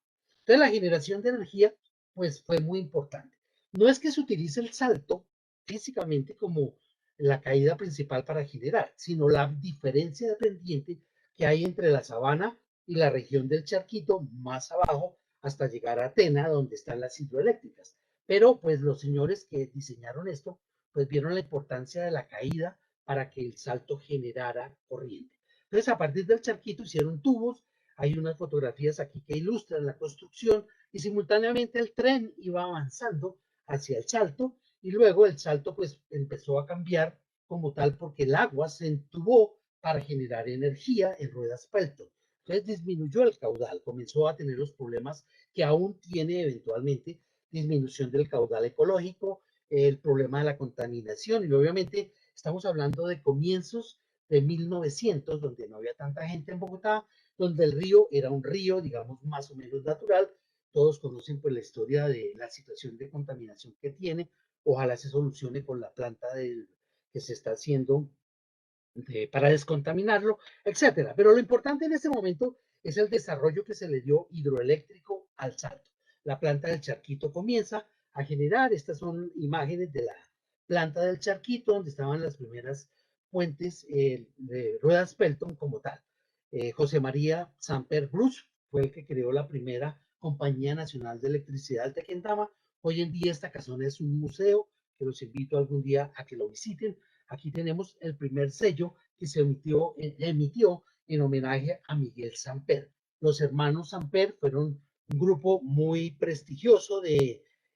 Entonces la generación de energía pues fue muy importante. No es que se utilice el salto físicamente como la caída principal para generar, sino la diferencia de pendiente que hay entre la sabana y la región del Charquito más abajo hasta llegar a Atena, donde están las hidroeléctricas. Pero pues los señores que diseñaron esto, pues vieron la importancia de la caída para que el salto generara corriente. Entonces a partir del Charquito hicieron tubos, hay unas fotografías aquí que ilustran la construcción y simultáneamente el tren iba avanzando hacia el Salto y luego el Salto pues empezó a cambiar como tal porque el agua se entubó para generar energía en ruedas Pelton. Entonces disminuyó el caudal, comenzó a tener los problemas que aún tiene eventualmente, disminución del caudal ecológico, el problema de la contaminación y obviamente estamos hablando de comienzos de 1900, donde no había tanta gente en Bogotá, donde el río era un río, digamos, más o menos natural. Todos conocen pues la historia de la situación de contaminación que tiene. Ojalá se solucione con la planta que se está haciendo para descontaminarlo, etcétera. Pero lo importante en este momento es el desarrollo que se le dio hidroeléctrico al Salto. La planta del Charquito comienza a generar, estas son imágenes de la planta del Charquito, donde estaban las primeras puentes de ruedas Pelton como tal. José María Samper Bruce fue el que creó la primera Compañía Nacional de Electricidad del Tequendama. Hoy en día esta casona es un museo que los invito algún día a que lo visiten. Aquí tenemos el primer sello que se emitió en homenaje a Miguel Samper. Los hermanos Samper fueron un grupo muy prestigioso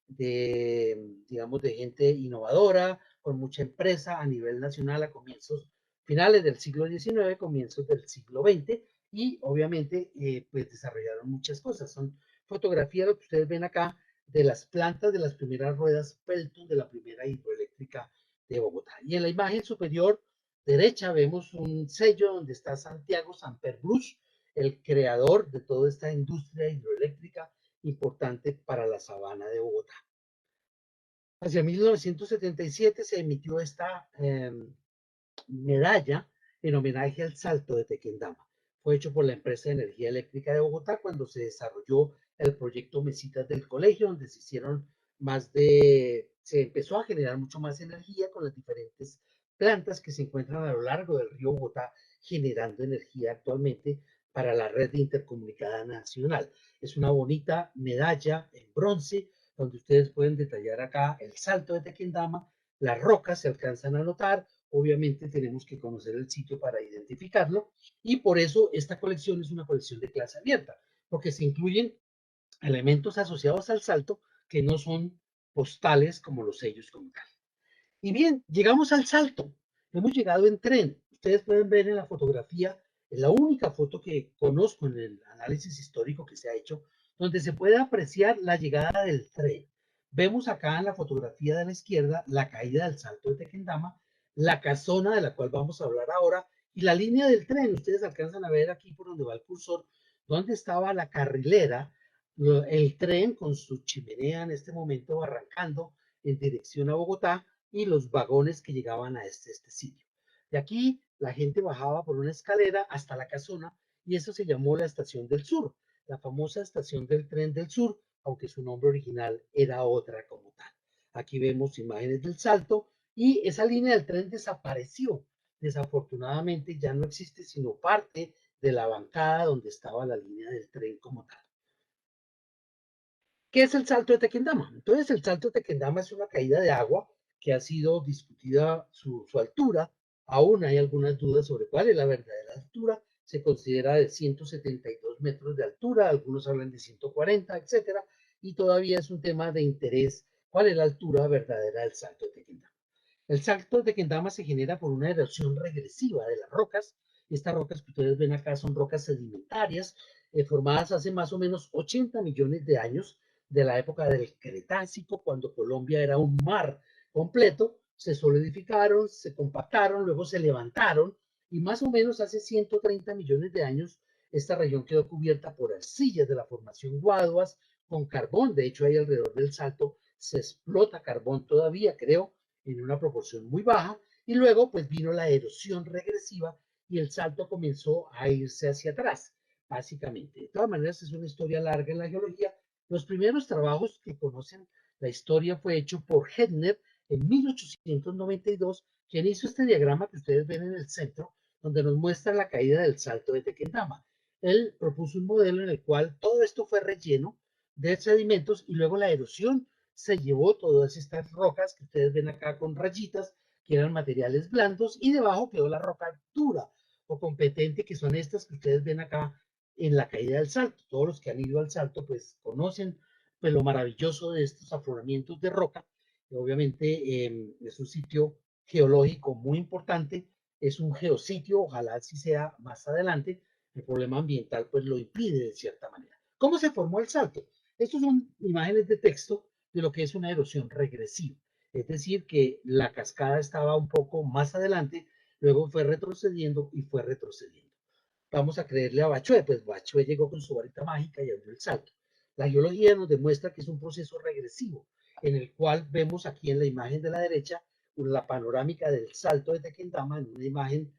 digamos, de gente innovadora, con mucha empresa a nivel nacional a comienzos, finales del siglo XIX, comienzos del siglo XX, y obviamente pues desarrollaron muchas cosas. Son fotografías, lo que ustedes ven acá, de las plantas de las primeras ruedas Pelton, de la primera hidroeléctrica de Bogotá. Y en la imagen superior derecha vemos un sello donde está Santiago Samper Bruce, el creador de toda esta industria hidroeléctrica importante para la sabana de Bogotá. Hacia 1977 se emitió esta medalla en homenaje al Salto de Tequendama. Fue hecho por la empresa de energía eléctrica de Bogotá cuando se desarrolló el proyecto Mesitas del Colegio, donde se hicieron se empezó a generar mucho más energía con las diferentes plantas que se encuentran a lo largo del río Bogotá, generando energía actualmente para la red intercomunicada nacional. Es una bonita medalla en bronce donde ustedes pueden detallar acá el salto de Tequendama, las rocas se alcanzan a notar, obviamente tenemos que conocer el sitio para identificarlo, y por eso esta colección es una colección de clase abierta, porque se incluyen elementos asociados al salto que no son postales como los sellos como tal. Y bien, llegamos al salto. Hemos llegado en tren. Ustedes pueden ver en la fotografía, es la única foto que conozco en el análisis histórico que se ha hecho, donde se puede apreciar la llegada del tren. Vemos acá en la fotografía de la izquierda la caída del salto de Tequendama, la casona de la cual vamos a hablar ahora y la línea del tren. Ustedes alcanzan a ver aquí por donde va el cursor, donde estaba la carrilera, el tren con su chimenea en este momento arrancando en dirección a Bogotá y los vagones que llegaban a este sitio. De aquí la gente bajaba por una escalera hasta la casona y eso se llamó la Estación del Sur, la famosa estación del tren del sur, aunque su nombre original era otra como tal. Aquí vemos imágenes del salto y esa línea del tren desapareció. Desafortunadamente ya no existe sino parte de la bancada donde estaba la línea del tren como tal. ¿Qué es el salto de Tequendama? Entonces, el salto de Tequendama es una caída de agua que ha sido discutida su altura. Aún hay algunas dudas sobre cuál es la verdadera altura. Se considera de 172 metros de altura, algunos hablan de 140, etcétera, y todavía es un tema de interés cuál es la altura verdadera del salto de Tequendama. El salto de Tequendama se genera por una erosión regresiva de las rocas. Estas rocas que ustedes ven acá son rocas sedimentarias formadas hace más o menos 80 millones de años de la época del Cretácico, cuando Colombia era un mar completo, se solidificaron, se compactaron, luego se levantaron y más o menos hace 130 millones de años esta región quedó cubierta por arcillas de la formación Guaduas con carbón. De hecho, ahí alrededor del salto se explota carbón todavía, creo, en una proporción muy baja, y luego pues vino la erosión regresiva y el salto comenzó a irse hacia atrás, básicamente. De todas maneras, es una historia larga en la geología. Los primeros trabajos que conocen la historia fue hecho por Hettner en 1892, quien hizo este diagrama que ustedes ven en el centro, donde nos muestra la caída del salto de Tequendama. Él propuso un modelo en el cual todo esto fue relleno de sedimentos y luego la erosión se llevó todas estas rocas que ustedes ven acá con rayitas, que eran materiales blandos, y debajo quedó la roca dura o competente, que son estas que ustedes ven acá en la caída del salto. Todos los que han ido al salto pues conocen pues lo maravilloso de estos afloramientos de roca. Obviamente es un sitio geológico muy importante, es un geositio, ojalá así sea más adelante. El problema ambiental pues lo impide de cierta manera. ¿Cómo se formó el salto? Estos son imágenes de texto de lo que es una erosión regresiva. Es decir, que la cascada estaba un poco más adelante, luego fue retrocediendo y fue retrocediendo. Vamos a creerle a Bachoé, pues Bachoé llegó con su varita mágica y abrió el salto. La geología nos demuestra que es un proceso regresivo, en el cual vemos aquí en la imagen de la derecha la panorámica del salto de Tequendama en una imagen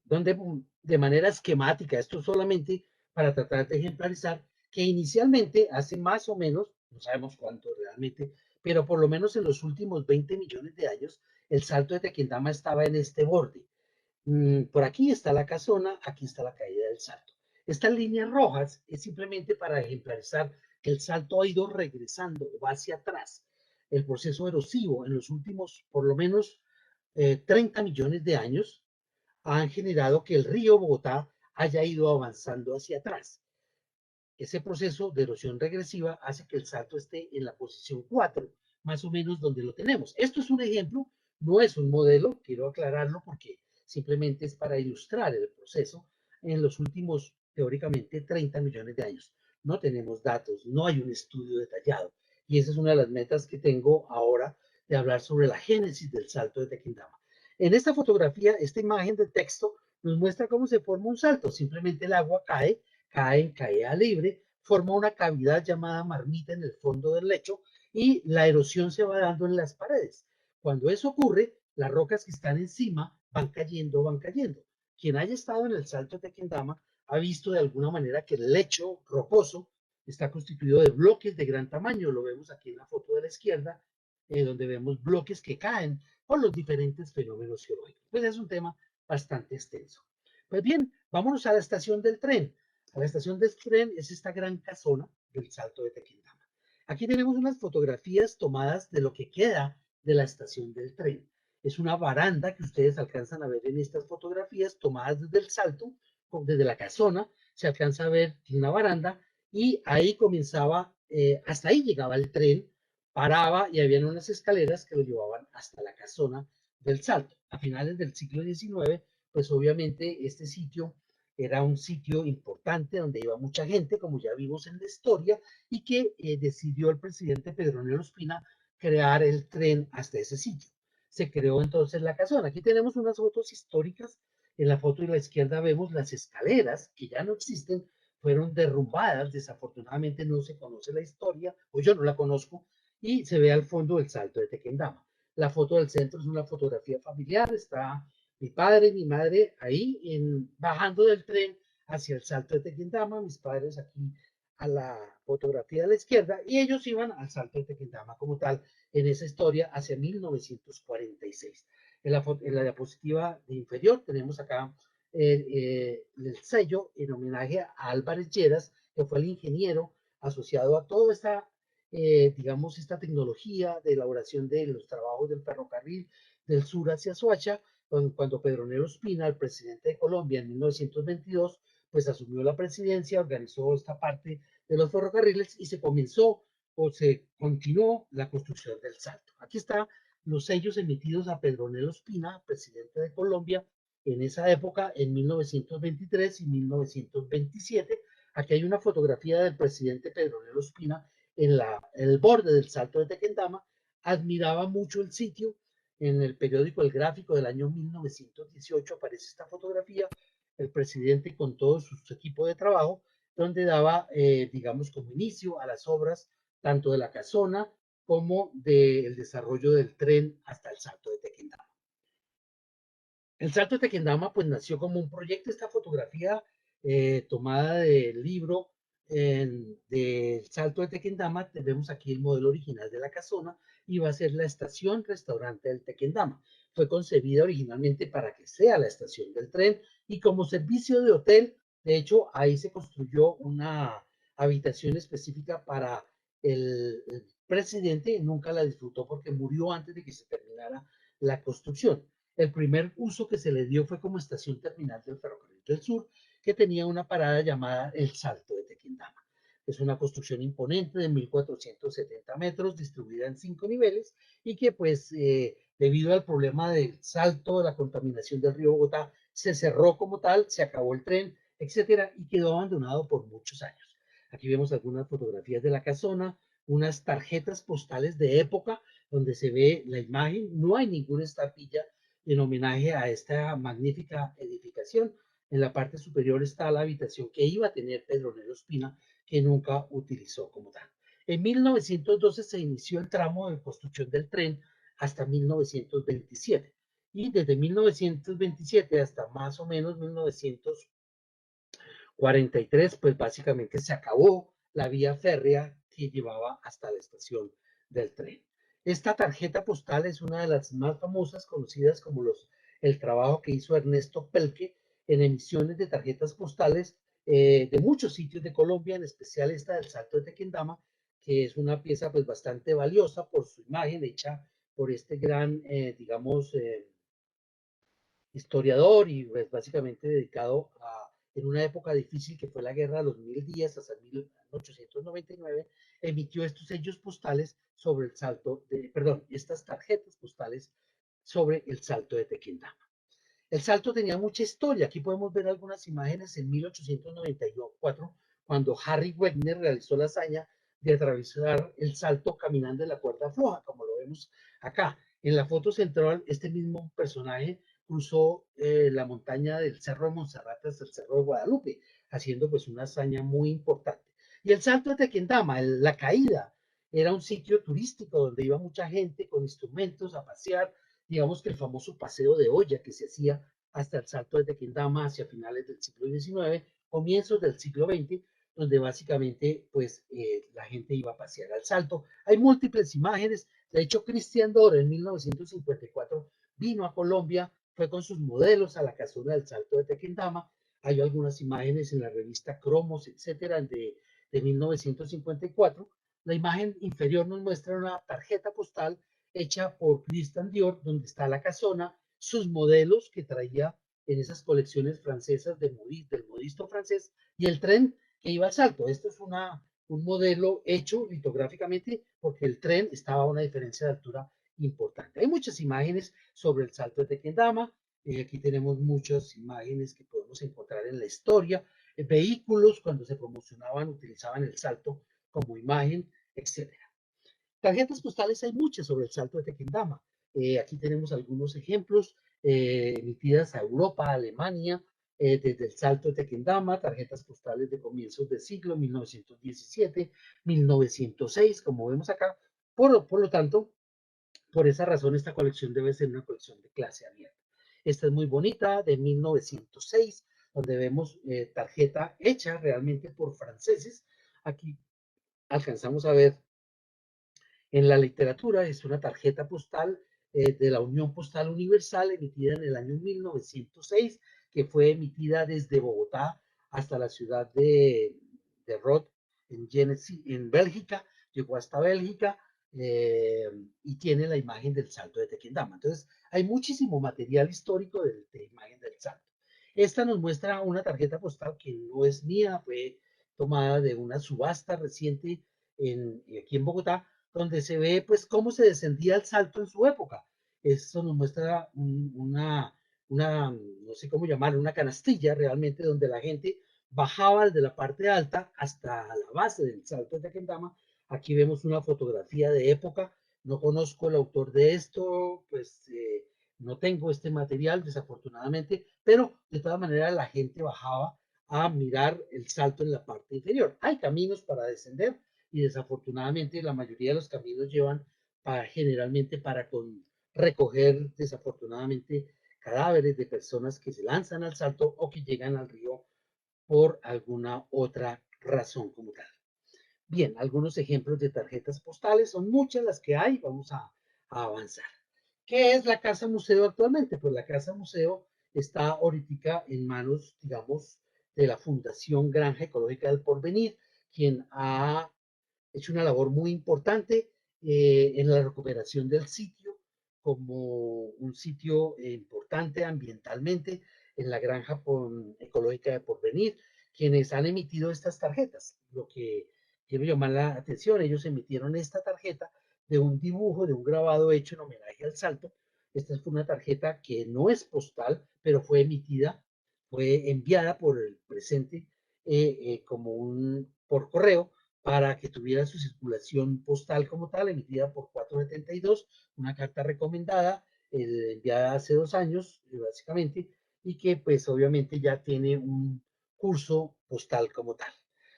donde de manera esquemática, esto solamente para tratar de ejemplarizar, que inicialmente hace más o menos, no sabemos cuánto realmente, pero por lo menos en los últimos 20 millones de años, el salto de Tequendama estaba en este borde. Por aquí está la casona, aquí está la caída del salto. Estas líneas rojas es simplemente para ejemplarizar que el salto ha ido regresando, va hacia atrás. El proceso erosivo en los últimos, por lo menos, 30 millones de años, han generado que el río Bogotá haya ido avanzando hacia atrás. Ese proceso de erosión regresiva hace que el salto esté en la posición 4, más o menos donde lo tenemos. Esto es un ejemplo, no es un modelo, quiero aclararlo porque simplemente es para ilustrar el proceso en los últimos, teóricamente, 30 millones de años. No tenemos datos, no hay un estudio detallado. Y esa es una de las metas que tengo ahora de hablar sobre la génesis del salto de Tequendama. En esta fotografía, esta imagen de texto nos muestra cómo se forma un salto. Simplemente el agua cae en caída libre, forma una cavidad llamada marmita en el fondo del lecho y la erosión se va dando en las paredes. Cuando eso ocurre, las rocas que están encima van cayendo, van cayendo. Quien haya estado en el salto de Tequendama ha visto de alguna manera que el lecho rocoso está constituido de bloques de gran tamaño. Lo vemos aquí en la foto de la izquierda, donde vemos bloques que caen por los diferentes fenómenos geológicos. Pues es un tema bastante extenso. Pues bien, vámonos a la estación del tren. A la estación del tren es esta gran casona del Salto de Tequendama. Aquí tenemos unas fotografías tomadas de lo que queda de la estación del tren. Es una baranda que ustedes alcanzan a ver en estas fotografías tomadas desde el Salto, desde la casona, se alcanza a ver una baranda y ahí comenzaba, hasta ahí llegaba el tren, paraba y habían unas escaleras que lo llevaban hasta la casona del Salto. A finales del siglo XIX, pues obviamente este sitio era un sitio importante donde iba mucha gente, como ya vimos en la historia, y que decidió el presidente Pedronio Ospina crear el tren hasta ese sitio. Se creó entonces la casona. Aquí tenemos unas fotos históricas. En la foto de la izquierda vemos las escaleras que ya no existen, fueron derrumbadas. Desafortunadamente no se conoce la historia, o yo no la conozco, y se ve al fondo el Salto de Tequendama. La foto del centro es una fotografía familiar, está mi padre y mi madre ahí bajando del tren hacia el Salto de Tequendama, mis padres aquí a la fotografía de la izquierda, y ellos iban al Salto de Tequendama como tal en esa historia hacia 1946. En la diapositiva inferior tenemos acá el sello en homenaje a Álvarez Lleras, que fue el ingeniero asociado a toda esta, digamos, esta tecnología de elaboración de los trabajos del ferrocarril del sur hacia Soacha, cuando Pedronio Ospina, el presidente de Colombia en 1922, pues asumió la presidencia, organizó esta parte de los ferrocarriles y se comenzó o se continuó la construcción del Salto. Aquí están los sellos emitidos a Pedronio Ospina, presidente de Colombia, en esa época, en 1923 y 1927. Aquí hay una fotografía del presidente Pedronio Ospina en el borde del Salto de Tequendama. Admiraba mucho el sitio. En el periódico El Gráfico del año 1918 aparece esta fotografía, el presidente con todo su equipo de trabajo, donde daba, digamos, como inicio a las obras tanto de la casona como del desarrollo del tren hasta el Salto de Tequendama. El Salto de Tequendama pues nació como un proyecto. Esta fotografía tomada del libro del Salto de Tequendama, tenemos aquí el modelo original de la casona y va a ser la estación restaurante del Tequendama. Fue concebida originalmente para que sea la estación del tren y como servicio de hotel. De hecho, ahí se construyó una habitación específica para el presidente. Nunca la disfrutó porque murió antes de que se terminara la construcción. El primer uso que se le dio fue como estación terminal del Ferrocarril del Sur, que tenía una parada llamada El Salto de Tequendama. Es una construcción imponente de 1.470 metros, distribuida en 5 niveles, y que pues debido al problema del salto, de la contaminación del río Bogotá, se cerró como tal, se acabó el tren, etcétera, y quedó abandonado por muchos años. Aquí vemos algunas fotografías de la casona, unas tarjetas postales de época donde se ve la imagen. No hay ninguna estampilla en homenaje a esta magnífica edificación. En la parte superior está la habitación que iba a tener Pedronio Ospina, que nunca utilizó como tal. En 1912 se inició el tramo de construcción del tren hasta 1927. Y desde 1927 hasta más o menos 1943, pues básicamente se acabó la vía férrea que llevaba hasta la estación del tren. Esta tarjeta postal es una de las más famosas, conocidas como el trabajo que hizo Ernesto Pelque en emisiones de tarjetas postales de muchos sitios de Colombia, en especial esta del Salto de Tequendama, que es una pieza pues bastante valiosa por su imagen hecha por este gran, digamos, historiador y pues básicamente dedicado a, en una época difícil que fue la guerra de los 1000 días hasta 1899, emitió estos sellos postales sobre el salto de, perdón, estas tarjetas postales sobre el Salto de Tequendama. El Salto tenía mucha historia. Aquí podemos ver algunas imágenes en 1894, cuando Harry Wegner realizó la hazaña de atravesar el Salto caminando en la cuerda floja, como lo vemos acá. En la foto central, este mismo personaje cruzó la montaña del Cerro de Monserrate hasta el Cerro de Guadalupe, haciendo pues una hazaña muy importante. Y el Salto de Tequendama, la caída, era un sitio turístico donde iba mucha gente con instrumentos a pasear, digamos que el famoso paseo de olla que se hacía hasta el Salto de Tequendama hacia finales del siglo XIX, comienzos del siglo XX, donde básicamente pues la gente iba a pasear al Salto. Hay múltiples imágenes. De hecho, Cristian Doro en 1954 vino a Colombia, fue con sus modelos a la casona del Salto de Tequendama. Hay algunas imágenes en la revista Cromos, etcétera, de de 1954. La imagen inferior nos muestra una tarjeta postal hecha por Christian Dior, donde está la casona, sus modelos que traía en esas colecciones francesas del modisto francés y el tren que iba al salto. Esto es un modelo hecho litográficamente porque el tren estaba a una diferencia de altura importante. Hay muchas imágenes sobre el salto de Tequendama. Aquí tenemos muchas imágenes que podemos encontrar en la historia. Vehículos cuando se promocionaban utilizaban el salto como imagen, etcétera. Tarjetas postales hay muchas sobre el salto de Tequendama. Aquí tenemos algunos ejemplos emitidas a Europa, a Alemania, desde el salto de Tequendama, tarjetas postales de comienzos del siglo 1917, 1906, como vemos acá. Por lo tanto, por esa razón, esta colección debe ser una colección de clase abierta. Esta es muy bonita, de 1906, donde vemos tarjeta hecha realmente por franceses. Aquí alcanzamos a ver en la literatura, es una tarjeta postal de la Unión Postal Universal emitida en el año 1906, que fue emitida desde Bogotá hasta la ciudad de Rot en Bélgica, llegó hasta Bélgica y tiene la imagen del salto de Tequendama. Entonces, hay muchísimo material histórico de imagen del salto. Esta nos muestra una tarjeta postal que no es mía, fue tomada de una subasta reciente aquí en Bogotá, donde se ve pues cómo se descendía el salto en su época. Eso nos muestra no sé cómo llamar, una canastilla realmente donde la gente bajaba desde la parte alta hasta la base del salto de Tequendama. Aquí vemos una fotografía de época. No conozco el autor de esto, pues no tengo este material desafortunadamente, pero de todas maneras la gente bajaba a mirar el salto en la parte inferior. Hay caminos para descender y desafortunadamente la mayoría de los caminos llevan generalmente para recoger desafortunadamente cadáveres de personas que se lanzan al salto o que llegan al río por alguna otra razón como tal. Bien, algunos ejemplos de tarjetas postales, son muchas las que hay, vamos a avanzar. ¿Qué es la Casa Museo actualmente? Pues la Casa Museo está ahorita en manos, digamos, de la Fundación Granja Ecológica del Porvenir, quien ha hecho una labor muy importante en la recuperación del sitio como un sitio importante ambientalmente en la granja ecológica de Porvenir, quienes han emitido estas tarjetas. Lo que quiero llamar la atención, ellos emitieron esta tarjeta de un dibujo, de un grabado hecho en homenaje al salto. Esta fue una tarjeta que no es postal, pero fue emitida, fue enviada por el presente por correo para que tuviera su circulación postal como tal, emitida por 472, una carta recomendada, enviada hace 2 años, básicamente, y que pues obviamente ya tiene un curso postal como tal.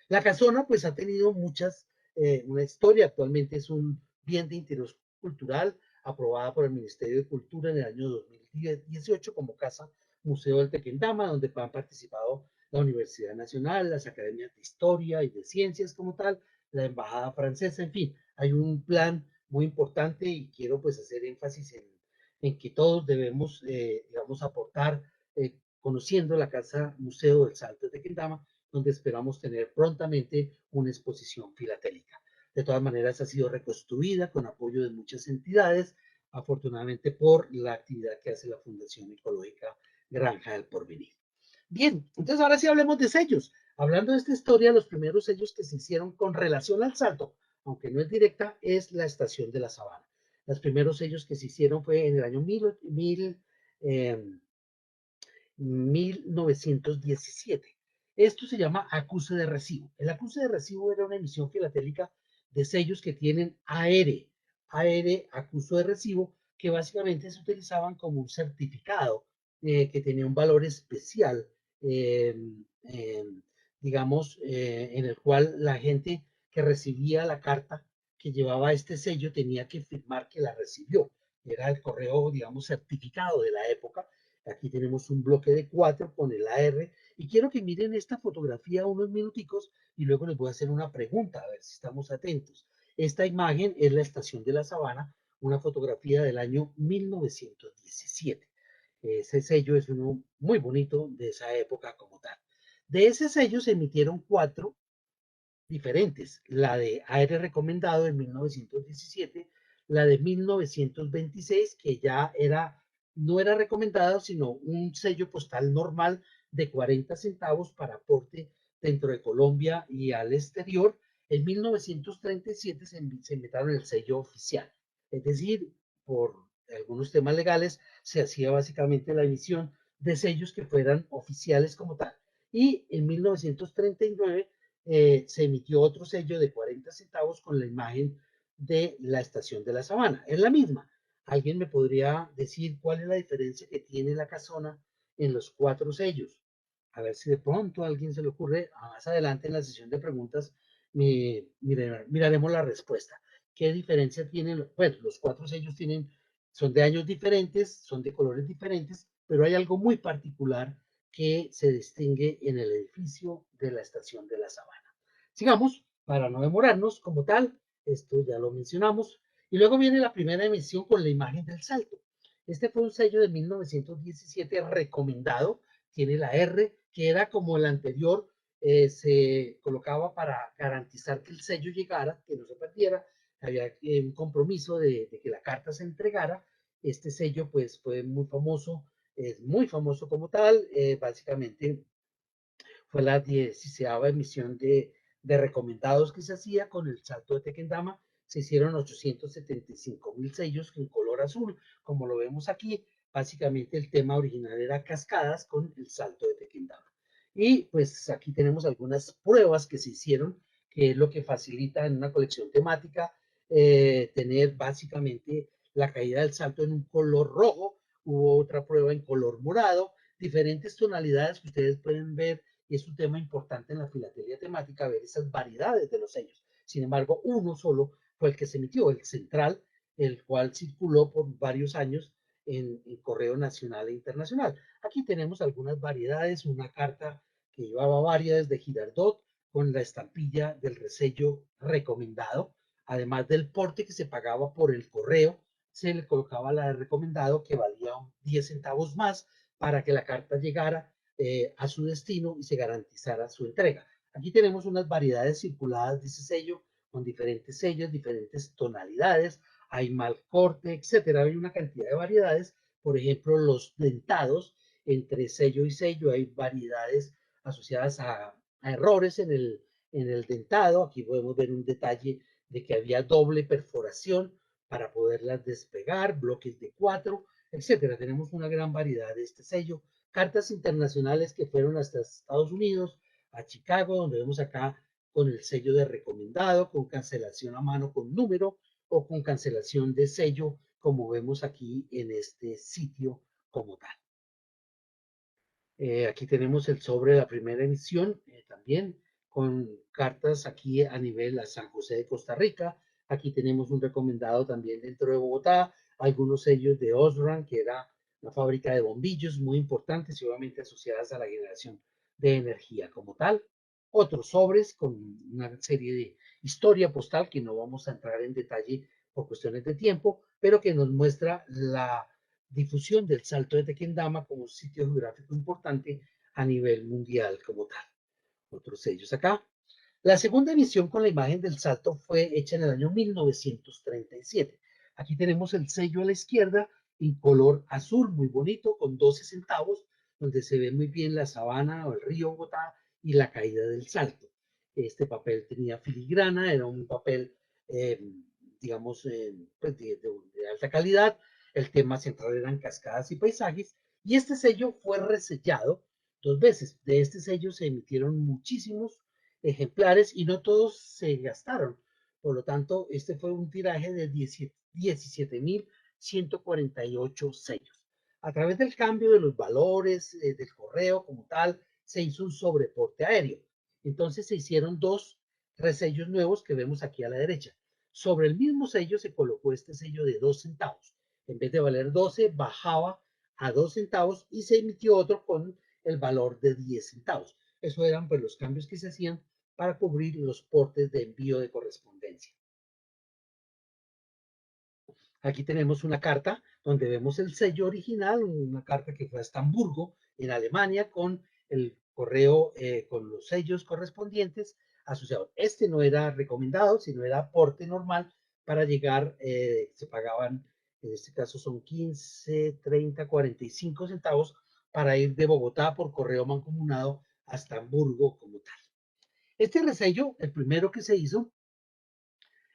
La casona pues ha tenido una historia, actualmente es un bien de interés cultural, aprobada por el Ministerio de Cultura en el año 2018 como Casa Museo del Tequendama, donde han participado la Universidad Nacional, las academias de historia y de ciencias como tal, la embajada francesa, en fin, hay un plan muy importante y quiero pues hacer énfasis en que todos debemos, digamos, aportar conociendo la Casa Museo del Salto de Tequendama, donde esperamos tener prontamente una exposición filatélica. De todas maneras, ha sido reconstruida con apoyo de muchas entidades, afortunadamente por la actividad que hace la Fundación Ecológica Granja del Porvenir. Bien, entonces ahora sí hablemos de sellos. Hablando de esta historia, los primeros sellos que se hicieron con relación al salto, aunque no es directa, es la Estación de la Sabana. Los primeros sellos que se hicieron fue en el año 1917. Esto se llama acuse de recibo. El acuse de recibo era una emisión filatélica de sellos que tienen acuso de recibo, que básicamente se utilizaban como un certificado que tenía un valor especial, eh, eh, digamos, en el cual la gente que recibía la carta que llevaba este sello tenía que firmar que la recibió. Era el correo, digamos, certificado de la época. Aquí tenemos un bloque de 4 con el AR y quiero que miren esta fotografía unos minuticos y luego les voy a hacer una pregunta, a ver si estamos atentos. Esta imagen es la Estación de la Sabana, una fotografía del año 1917. Ese sello es uno muy bonito de esa época como tal. De ese sello se emitieron 4 diferentes, la de aire recomendado en 1917, la de 1926, que ya no era recomendado, sino un sello postal normal de 40 centavos para aporte dentro de Colombia y al exterior. En 1937 se inventaron el sello oficial, es decir, por algunos temas legales se hacía básicamente la emisión de sellos que fueran oficiales como tal. Y en 1939 se emitió otro sello de 40 centavos con la imagen de la estación de la Sabana. Es la misma. ¿Alguien me podría decir cuál es la diferencia que tiene la casona en los 4 sellos? A ver si de pronto a alguien se le ocurre. Más adelante en la sesión de preguntas miraremos la respuesta. ¿Qué diferencia tienen? Bueno, los 4 sellos son de años diferentes, son de colores diferentes, pero hay algo muy particular que se distingue en el edificio de la estación de la Sabana. Sigamos, para no demorarnos como tal, esto ya lo mencionamos, y luego viene la primera emisión con la imagen del salto. Este fue un sello de 1917 recomendado, tiene la R, que era como el anterior, se colocaba para garantizar que el sello llegara, que no se perdiera, había un compromiso de que la carta se entregara. Este sello pues fue muy famoso, es muy famoso como tal, básicamente fue la 16ª emisión de recomendados que se hacía con el salto de Tequendama. Se hicieron 875,000 sellos en color azul, como lo vemos aquí. Básicamente el tema original era cascadas con el salto de Tequendama. Y pues aquí tenemos algunas pruebas que se hicieron, que es lo que facilita en una colección temática tener básicamente la caída del salto en un color rojo. Hubo otra prueba en color morado, diferentes tonalidades que ustedes pueden ver, y es un tema importante en la filatelia temática ver esas variedades de los sellos. Sin embargo, uno solo fue el que se emitió, el central, el cual circuló por varios años en correo nacional e internacional. Aquí tenemos algunas variedades, una carta que llevaba variedades de Girardot con la estampilla del resello recomendado, además del porte que se pagaba por el correo, se le colocaba la de recomendado que valía 10 centavos más para que la carta llegara a su destino y se garantizara su entrega. Aquí tenemos unas variedades circuladas de ese sello con diferentes sellos, diferentes tonalidades, hay mal corte, etcétera. Hay una cantidad de variedades. Por ejemplo, los dentados, entre sello y sello, hay variedades asociadas a errores en el dentado. Aquí podemos ver un detalle de que había doble perforación para poderlas despegar, bloques de 4, etcétera. Tenemos una gran variedad de este sello. Cartas internacionales que fueron hasta Estados Unidos, a Chicago, donde vemos acá con el sello de recomendado, con cancelación a mano con número o con cancelación de sello, como vemos aquí en este sitio como tal. Aquí tenemos el sobre de la primera emisión, también con cartas aquí a nivel a San José de Costa Rica. Aquí tenemos un recomendado también dentro de Bogotá, algunos sellos de Osram, que era una fábrica de bombillos muy importantes y obviamente asociadas a la generación de energía como tal. Otros sobres con una serie de historia postal que no vamos a entrar en detalle por cuestiones de tiempo, pero que nos muestra la difusión del Salto de Tequendama como un sitio geográfico importante a nivel mundial como tal. Otros sellos acá. La segunda emisión con la imagen del salto fue hecha en el año 1937. Aquí tenemos el sello a la izquierda en color azul, muy bonito, con 12 centavos, donde se ve muy bien la sabana o el río Bogotá y la caída del salto. Este papel tenía filigrana, era un papel, eh, digamos, pues de alta calidad. El tema central eran cascadas y paisajes. Y este sello fue resellado 2 veces. De este sello se emitieron muchísimos ejemplares y no todos se gastaron. Por lo tanto, este fue un tiraje de 17,148 sellos. A través del cambio de los valores del correo como tal, se hizo un sobreporte aéreo. Entonces se hicieron 2 resellos nuevos que vemos aquí a la derecha. Sobre el mismo sello se colocó este sello de 2 centavos. En vez de valer 12, bajaba a 2 centavos y se emitió otro con el valor de 10 centavos. Eso eran pues los cambios que se hacían para cubrir los portes de envío de correspondencia. Aquí tenemos una carta donde vemos el sello original, una carta que fue a Estamburgo, en Alemania, con el correo, con los sellos correspondientes. asociado. Este no era recomendado, sino era aporte normal para llegar, se pagaban, en este caso son 15, 30, 45 centavos para ir de Bogotá por correo mancomunado hasta Hamburgo como tal. Este resello, el primero que se hizo,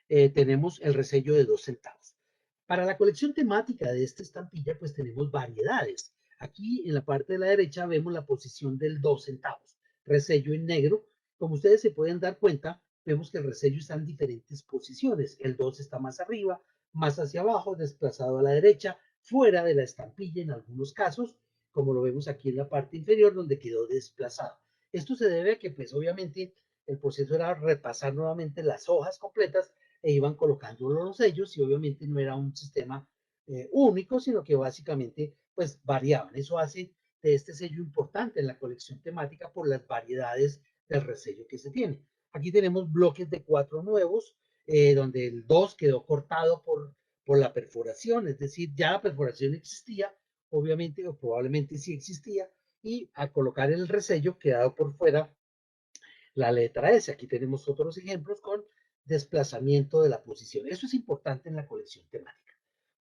tenemos el resello de 2 centavos. Para la colección temática de esta estampilla, pues tenemos variedades. Aquí en la parte de la derecha vemos la posición del 2 centavos, resello en negro. Como ustedes se pueden dar cuenta, vemos que el resello está en diferentes posiciones. El 2 está más arriba, más hacia abajo, desplazado a la derecha, fuera de la estampilla en algunos casos, como lo vemos aquí en la parte inferior, donde quedó desplazado. Esto se debe a que, pues obviamente, el proceso era repasar nuevamente las hojas completas e iban colocando los sellos y obviamente no era un sistema único, sino que básicamente pues variaban. Eso hace de este sello importante en la colección temática por las variedades del resello que se tiene. Aquí tenemos bloques de 4 nuevos, donde el 2 quedó cortado por la perforación, es decir, ya la perforación existía, obviamente o probablemente sí existía, y al colocar el resello quedado por fuera la letra S. Aquí tenemos otros ejemplos con desplazamiento de la posición. Eso es importante en la colección temática.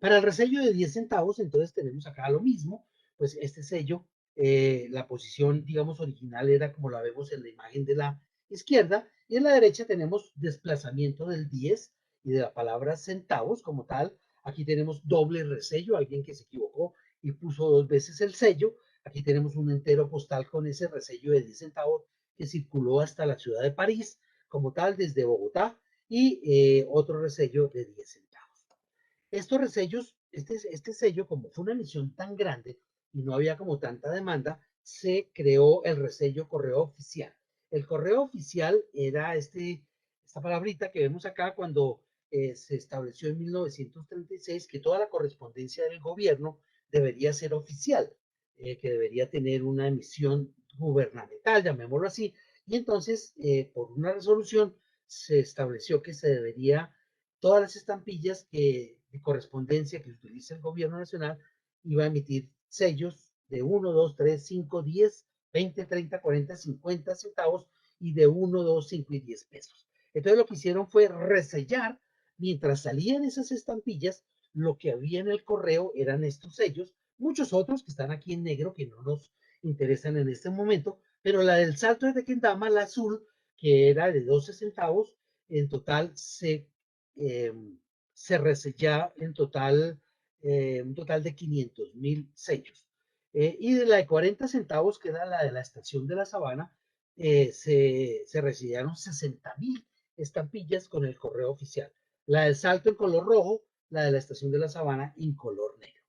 Para el resello de 10 centavos, entonces tenemos acá lo mismo, pues este sello, la posición, digamos, original era como la vemos en la imagen de la izquierda, y en la derecha tenemos desplazamiento del 10 y de la palabra centavos como tal. Aquí tenemos doble resello, alguien que se equivocó y puso 2 veces el sello. Aquí tenemos un entero postal con ese resello de 10 centavos que circuló hasta la ciudad de París, como tal, desde Bogotá, y otro resello de 10 centavos. Estos resellos, este sello, como fue una emisión tan grande y no había como tanta demanda, se creó el resello correo oficial. El correo oficial era esta palabrita que vemos acá cuando se estableció en 1936 que toda la correspondencia del gobierno debería ser oficial, que debería tener una emisión gubernamental, llamémoslo así, y entonces por una resolución se estableció que se debería, todas las estampillas de correspondencia que utiliza el gobierno nacional iba a emitir sellos de 1, 2, 3, 5, 10, 20, 30, 40, 50 centavos y de 1, 2, 5 y 10 pesos. Entonces lo que hicieron fue resellar, mientras salían esas estampillas, lo que había en el correo eran estos sellos, muchos otros que están aquí en negro que no nos interesan en este momento, pero la del Salto de Tequendama, la azul, que era de 12 centavos, en total eh, se resella en total, un total de 500.000 sellos. Y de la de 40 centavos, que era la de la estación de la Sabana, se resellaron 60.000 estampillas con el correo oficial. La del Salto en color rojo, la de la estación de la Sabana en color negro.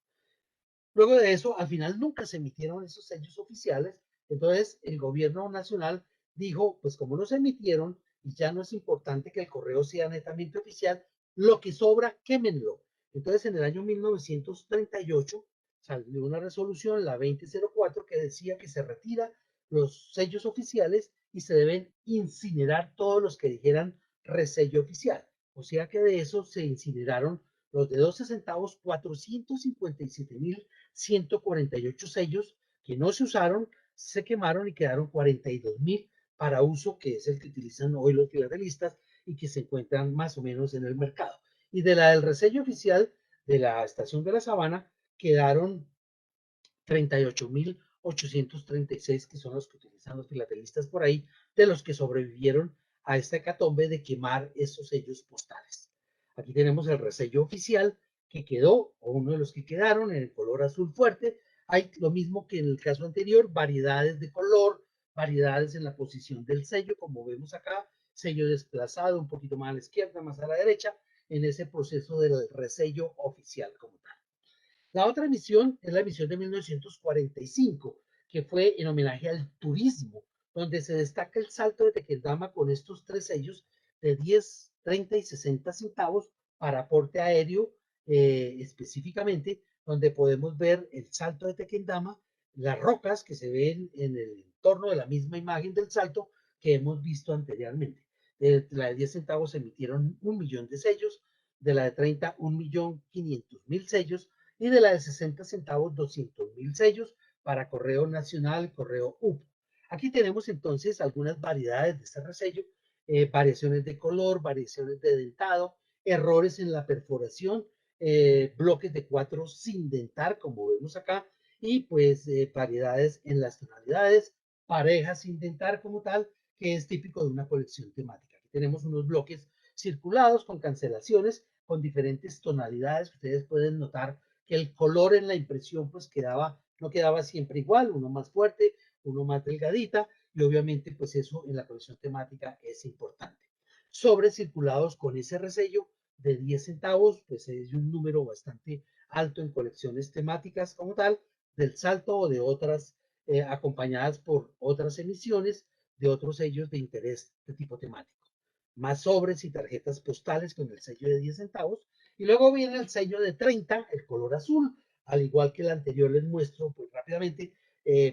Luego de eso, al final nunca se emitieron esos sellos oficiales, entonces el gobierno nacional dijo, pues como no se emitieron y ya no es importante que el correo sea netamente oficial, lo que sobra, quémenlo. Entonces en el año 1938 salió una resolución, la 2004, que decía que se retira los sellos oficiales y se deben incinerar todos los que dijeran resello oficial. O sea que de eso se incineraron los de 12 centavos, 457.148 sellos que no se usaron, se quemaron y quedaron 42.000 para uso, que es el que utilizan hoy los filatelistas y que se encuentran más o menos en el mercado. Y de la del resello oficial de la estación de la Sabana quedaron 38.836, que son los que utilizan los filatelistas por ahí, de los que sobrevivieron a esta hecatombe de quemar esos sellos postales. Aquí tenemos el resello oficial que quedó, o uno de los que quedaron, en el color azul fuerte. Hay lo mismo que en el caso anterior, variedades de color, variedades en la posición del sello, como vemos acá, sello desplazado un poquito más a la izquierda, más a la derecha, en ese proceso del resello oficial como tal. La otra emisión es la emisión de 1945, que fue en homenaje al turismo, donde se destaca el Salto de Tequendama con estos 3 sellos de 10, 30 y 60 centavos para aporte aéreo, específicamente, donde podemos ver el Salto de Tequendama, las rocas que se ven en el entorno de la misma imagen del salto que hemos visto anteriormente. De la de 10 centavos se emitieron 1 millón de sellos, de la de 30, 1.500.000 sellos, y de la de 60 centavos 200.000 sellos para correo nacional, correo UP. Aquí tenemos entonces algunas variedades de este resello variaciones de color, variaciones de dentado, errores en la perforación, bloques de 4 sin dentar, como vemos acá, y pues variedades en las tonalidades, parejas sin dentar como tal, que es típico de una colección temática. Aquí tenemos unos bloques circulados con cancelaciones, con diferentes tonalidades. Ustedes pueden notar que el color en la impresión pues no quedaba siempre igual, uno más fuerte, uno más delgadita, y obviamente pues eso en la colección temática es importante. Sobres circulados con ese resello de 10 centavos, pues es un número bastante alto en colecciones temáticas como tal, del Salto o de otras, acompañadas por otras emisiones de otros sellos de interés de tipo temático. Más sobres y tarjetas postales con el sello de 10 centavos. Y luego viene el sello de 30, el color azul, al igual que el anterior les muestro pues rápidamente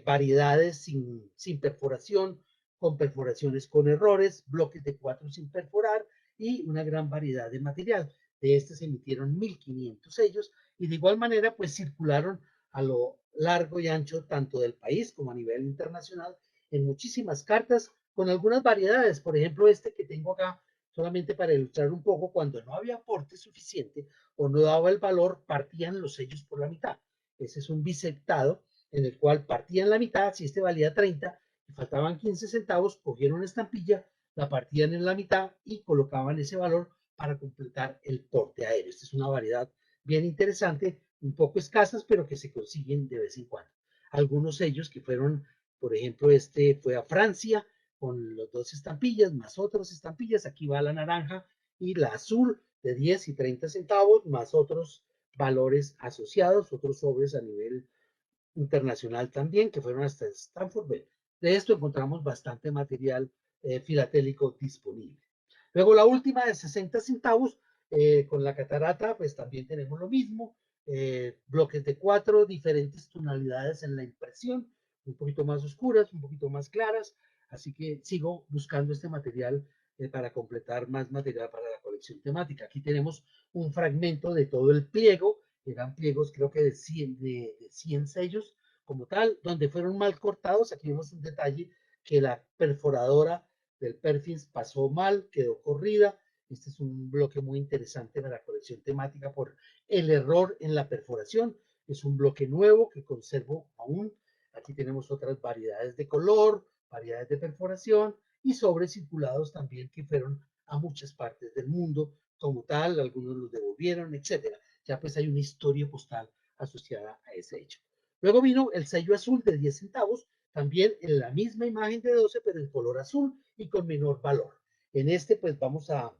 variedades sin perforación, con perforaciones con errores, bloques de 4 sin perforar y una gran variedad de material. De este se emitieron 1500 sellos y de igual manera pues circularon a lo largo y ancho tanto del país como a nivel internacional en muchísimas cartas con algunas variedades. Por ejemplo, este que tengo acá, solamente para ilustrar un poco, cuando no había aporte suficiente o no daba el valor, partían los sellos por la mitad. Ese es un bisectado en el cual partían la mitad, si este valía 30 y faltaban 15 centavos, cogieron una estampilla, la partían en la mitad y colocaban ese valor para completar el porte aéreo. Esta es una variedad bien interesante, un poco escasas, pero que se consiguen de vez en cuando. Algunos sellos que fueron, por ejemplo, este fue a Francia con las dos estampillas, más otras estampillas, aquí va la naranja y la azul de 10 y 30 centavos, más otros valores asociados, otros sobres a nivel internacional también, que fueron hasta Stanford. Bueno, de esto encontramos bastante material filatélico disponible. Luego la última de 60 centavos, con la catarata, pues también tenemos lo mismo, bloques de 4 diferentes tonalidades en la impresión, un poquito más oscuras, un poquito más claras, así que sigo buscando este material para completar más material para la colección temática. Aquí tenemos un fragmento de todo el pliego, eran pliegos creo que de 100 sellos como tal, donde fueron mal cortados. Aquí vemos un detalle que la perforadora del Perfins pasó mal, quedó corrida. Este es un bloque muy interesante para la colección temática por el error en la perforación. Es un bloque nuevo que conservo aún. Aquí tenemos otras variedades de color, variedades de perforación y sobres circulados también que fueron a muchas partes del mundo como tal, algunos los devolvieron, etcétera. Ya pues hay una historia postal asociada a ese hecho. Luego vino el sello azul de 10 centavos, también en la misma imagen de 12, pero en color azul y con menor valor. En este pues vamos a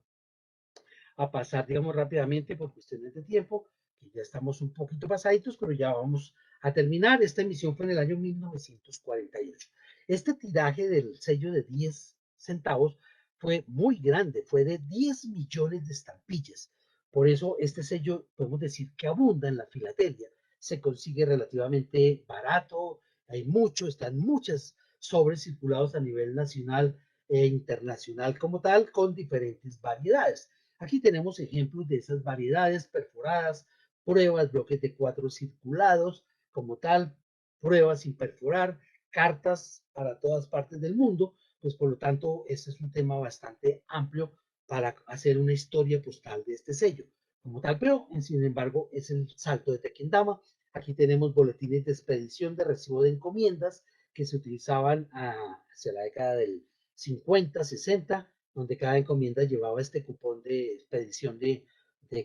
pasar, digamos, rápidamente por cuestiones de tiempo, que ya estamos un poquito pasaditos, pero ya vamos a terminar. Esta emisión fue en el año 1948. Este tiraje del sello de 10 centavos fue muy grande, fue de 10 millones de estampillas. Por eso este sello podemos decir que abunda en la filatelia. Se consigue relativamente barato, hay mucho, están muchas sobres circulados a nivel nacional e internacional como tal, con diferentes variedades. Aquí tenemos ejemplos de esas variedades perforadas, pruebas, bloques de 4 circulados, como tal, pruebas sin perforar, cartas para todas partes del mundo, pues por lo tanto, este es un tema bastante amplio para hacer una historia postal de este sello, como tal, pero sin embargo es el Salto de Tequendama. Aquí tenemos boletines de expedición de recibo de encomiendas que se utilizaban hacia la década del 50, 60, donde cada encomienda llevaba este cupón de expedición de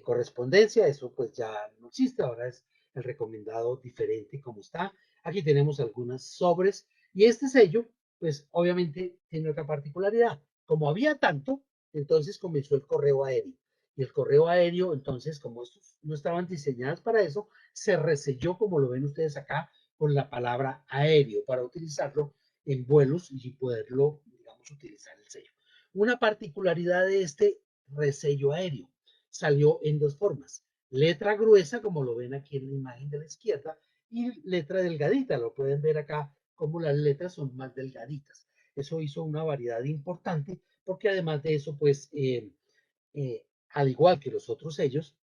correspondencia. Eso pues ya no existe, ahora es el recomendado diferente como está. Aquí tenemos algunas sobres y este sello pues obviamente tiene otra particularidad. Como había tanto, entonces comenzó el correo aéreo. Y el correo aéreo, entonces, como estos no estaban diseñadas para eso, se reselló, como lo ven ustedes acá, con la palabra aéreo para utilizarlo en vuelos y poderlo, digamos, utilizar el sello. Una particularidad de este resello aéreo salió en dos formas: letra gruesa, como lo ven aquí en la imagen de la izquierda, y letra delgadita. Lo pueden ver acá como las letras son más delgaditas. Eso hizo una variedad importante porque además de eso, pues, al igual que los otros sellos,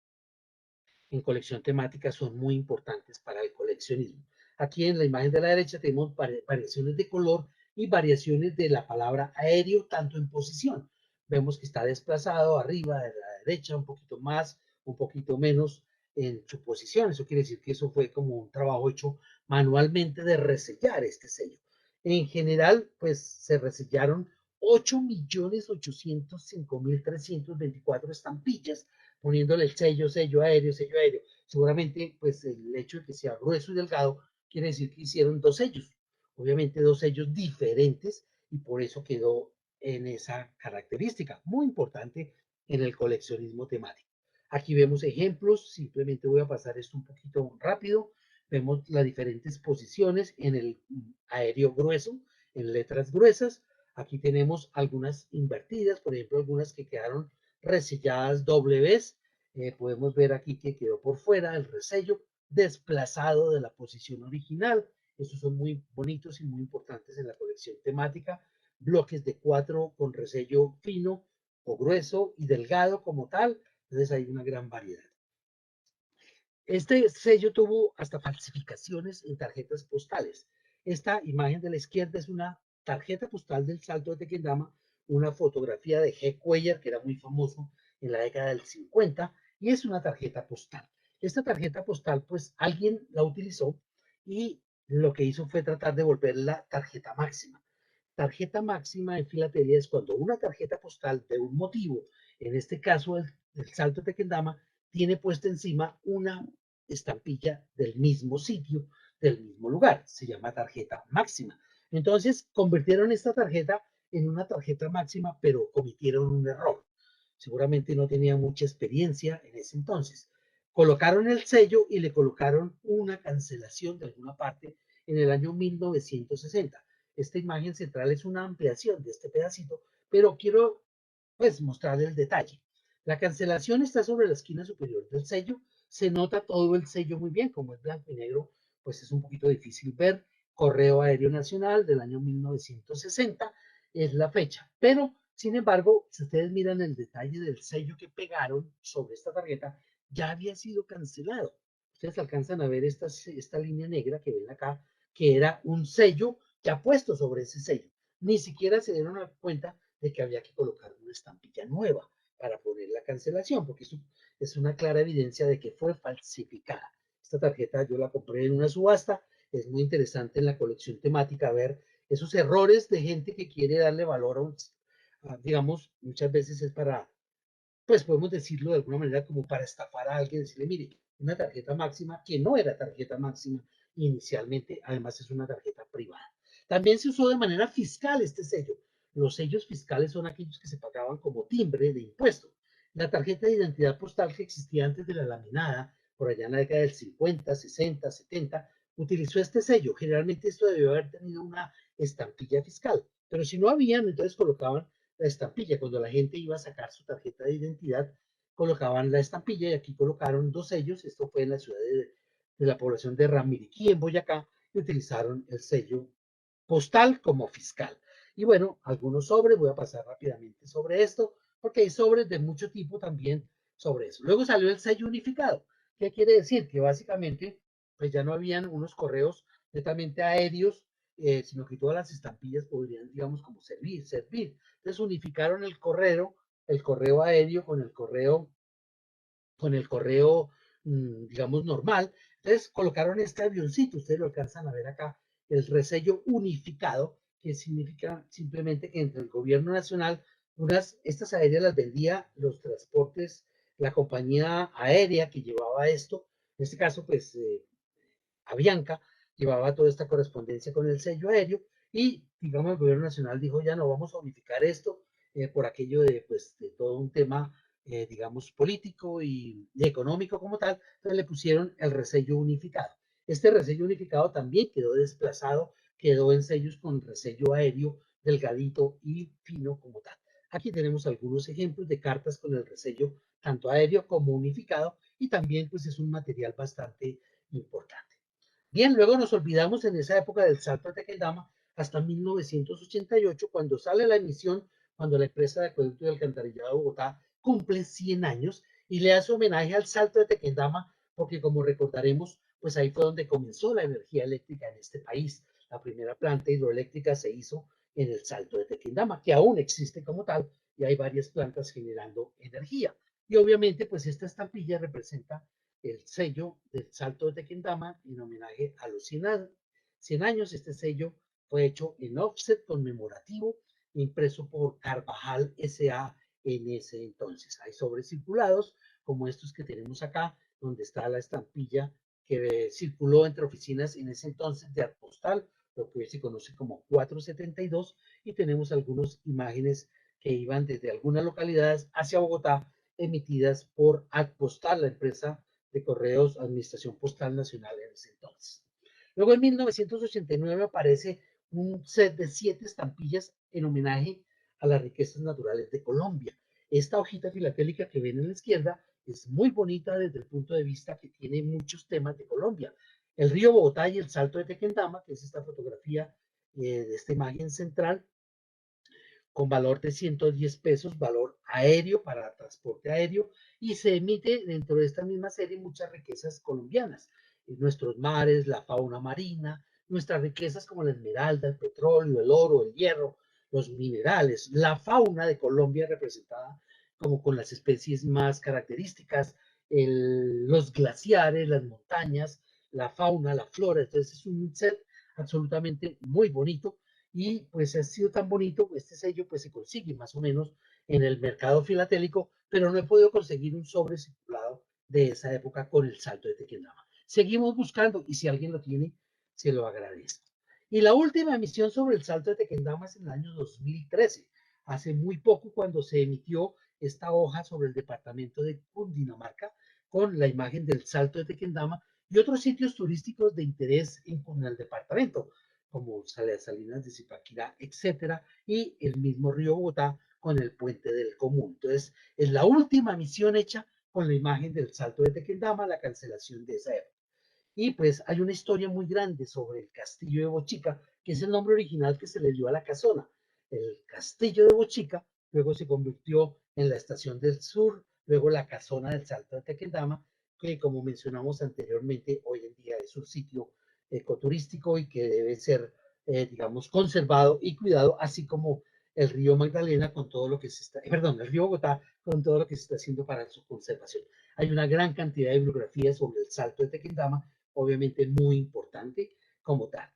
en colección temática son muy importantes para el coleccionismo. Aquí en la imagen de la derecha tenemos variaciones de color y variaciones de la palabra aéreo, tanto en posición. vemos que está desplazado arriba, de la derecha, un poquito más, un poquito menos en su posición. Eso quiere decir que eso fue como un trabajo hecho manualmente de resellar este sello. En general, pues se resellaron 8.805.324 estampillas, poniéndole el sello, sello aéreo, sello aéreo. Seguramente, pues el hecho de que sea grueso y delgado quiere decir que hicieron dos sellos, obviamente dos sellos diferentes, y por eso quedó en esa característica muy importante en el coleccionismo temático. Aquí vemos ejemplos, simplemente voy a pasar esto un poquito rápido. Vemos las diferentes posiciones en el aéreo grueso, en letras gruesas. Aquí tenemos algunas invertidas, por ejemplo, algunas que quedaron reselladas doble vez. Podemos ver aquí que quedó por fuera el resello desplazado de la posición original. Estos son muy bonitos y muy importantes en la colección temática. Bloques de 4 con resello fino o grueso y delgado como tal. Entonces hay una gran variedad. Este sello tuvo hasta falsificaciones en tarjetas postales. Esta imagen de la izquierda es una tarjeta postal del Salto de Tequendama, una fotografía de G. Cuellar, que era muy famoso en la década del 50, y es una tarjeta postal. Esta tarjeta postal, pues alguien la utilizó y lo que hizo fue tratar de volverla tarjeta máxima. Tarjeta máxima en filatelia es cuando una tarjeta postal de un motivo, en este caso el Salto de Tequendama, tiene puesta encima una estampilla del mismo sitio, del mismo lugar. Se llama tarjeta máxima. Entonces, convirtieron esta tarjeta en una tarjeta máxima, pero cometieron un error. Seguramente no tenía mucha experiencia en ese entonces. Colocaron el sello y le colocaron una cancelación de alguna parte en el año 1960. Esta imagen central es una ampliación de este pedacito, pero quiero pues mostrar el detalle. La cancelación está sobre la esquina superior del sello. Se nota todo el sello muy bien, como es blanco y negro, pues es un poquito difícil ver. Correo Aéreo Nacional del año 1960 es la fecha. Pero, sin embargo, si ustedes miran el detalle del sello que pegaron sobre esta tarjeta, ya había sido cancelado. Ustedes alcanzan a ver esta línea negra que ven acá, que era un sello ya puesto sobre ese sello. Ni siquiera se dieron cuenta de que había que colocar una estampilla nueva para poner la cancelación, porque eso es una clara evidencia de que fue falsificada. Esta tarjeta yo la compré en una subasta, es muy interesante en la colección temática ver esos errores de gente que quiere darle valor digamos, muchas veces es para, pues podemos decirlo de alguna manera como para estafar a alguien, decirle, mire, una tarjeta máxima que no era tarjeta máxima inicialmente, además es una tarjeta privada. También se usó de manera fiscal este sello. Los sellos fiscales son aquellos que se pagaban como timbre de impuesto. La tarjeta de identidad postal que existía antes de la laminada, por allá en la década del 50, 60, 70, utilizó este sello. Generalmente esto debió haber tenido una estampilla fiscal, pero si no habían, entonces colocaban la estampilla. Cuando la gente iba a sacar su tarjeta de identidad, colocaban la estampilla y aquí colocaron dos sellos. Esto fue en la ciudad de la población de Ramiriquí, en Boyacá, y utilizaron el sello postal como fiscal. Y bueno, algunos sobres, voy a pasar rápidamente sobre esto, porque hay sobres de mucho tipo también sobre eso. Luego salió el sello unificado. ¿Qué quiere decir? Que básicamente, pues ya no habían unos correos netamente aéreos, sino que todas las estampillas podrían, digamos, como servir. Entonces unificaron el correo aéreo con el correo, digamos, normal. Entonces colocaron este avioncito, ustedes lo alcanzan a ver acá, el resello unificado, que significa simplemente que entre el gobierno nacional, estas aéreas las vendía los transportes, la compañía aérea que llevaba esto, en este caso, pues, Avianca, llevaba toda esta correspondencia con el sello aéreo y, digamos, el gobierno nacional dijo, ya no vamos a unificar esto por aquello de, pues, de todo un tema, digamos, político y económico como tal, entonces le pusieron el resello unificado. Este resello unificado también quedó desplazado, quedó en sellos con resello aéreo delgadito y fino como tal. Aquí tenemos algunos ejemplos de cartas con el resello tanto aéreo como unificado y también pues es un material bastante importante. Bien, luego nos olvidamos en esa época del Salto de Tequendama hasta 1988, cuando sale la emisión, cuando la empresa de acueducto y alcantarillado de Bogotá cumple 100 años y le hace homenaje al Salto de Tequendama, porque como recordaremos, pues ahí fue donde comenzó la energía eléctrica en este país. La primera planta hidroeléctrica se hizo en el Salto de Tequendama, que aún existe como tal, y hay varias plantas generando energía. Y obviamente, pues esta estampilla representa el sello del Salto de Tequendama en homenaje a los 100 años. Este sello fue hecho en offset conmemorativo, impreso por Carvajal S.A. en ese entonces. Hay sobres circulados, como estos que tenemos acá, donde está la estampilla que circuló entre oficinas en ese entonces de Artpostal, lo que hoy se conoce como 472, y tenemos algunas imágenes que iban desde algunas localidades hacia Bogotá, emitidas por Artpostal, la empresa de correos Administración Postal Nacional en ese entonces. Luego en 1989 aparece un set de 7 estampillas en homenaje a las riquezas naturales de Colombia. Esta hojita filatélica que ven en la izquierda es muy bonita desde el punto de vista que tiene muchos temas de Colombia. El río Bogotá y el Salto de Tequendama, que es esta fotografía de esta imagen central, con valor de 110 pesos, valor aéreo para transporte aéreo, y se emite dentro de esta misma serie muchas riquezas colombianas, nuestros mares, la fauna marina, nuestras riquezas como la esmeralda, el petróleo, el oro, el hierro, los minerales, la fauna de Colombia representada como con las especies más características, los glaciares, las montañas, la fauna, la flora. Entonces es un set absolutamente muy bonito, y pues ha sido tan bonito, este sello pues se consigue más o menos en el mercado filatélico, pero no he podido conseguir un sobre circulado de esa época con el Salto de Tequendama. Seguimos buscando, y si alguien lo tiene, se lo agradezco. Y la última emisión sobre el Salto de Tequendama es en el año 2013, hace muy poco, cuando se emitió esta hoja sobre el departamento de Cundinamarca con la imagen del Salto de Tequendama y otros sitios turísticos de interés en el departamento, como Salinas de Zipaquirá, etcétera, y el mismo río Bogotá con el puente del Común. Entonces, es la última misión hecha con la imagen del Salto de Tequendama, la cancelación de esa época. Y pues hay una historia muy grande sobre el castillo de Bochica, que es el nombre original que se le dio a la casona. El castillo de Bochica luego se convirtió en la estación del sur, luego la casona del Salto de Tequendama, que como mencionamos anteriormente, hoy en día es un sitio ecoturístico y que debe ser, digamos, conservado y cuidado, así como el río Magdalena con todo lo que se está, perdón, el río Bogotá con todo lo que se está haciendo para su conservación. Hay una gran cantidad de bibliografía sobre el Salto de Tequendama, obviamente muy importante como tal.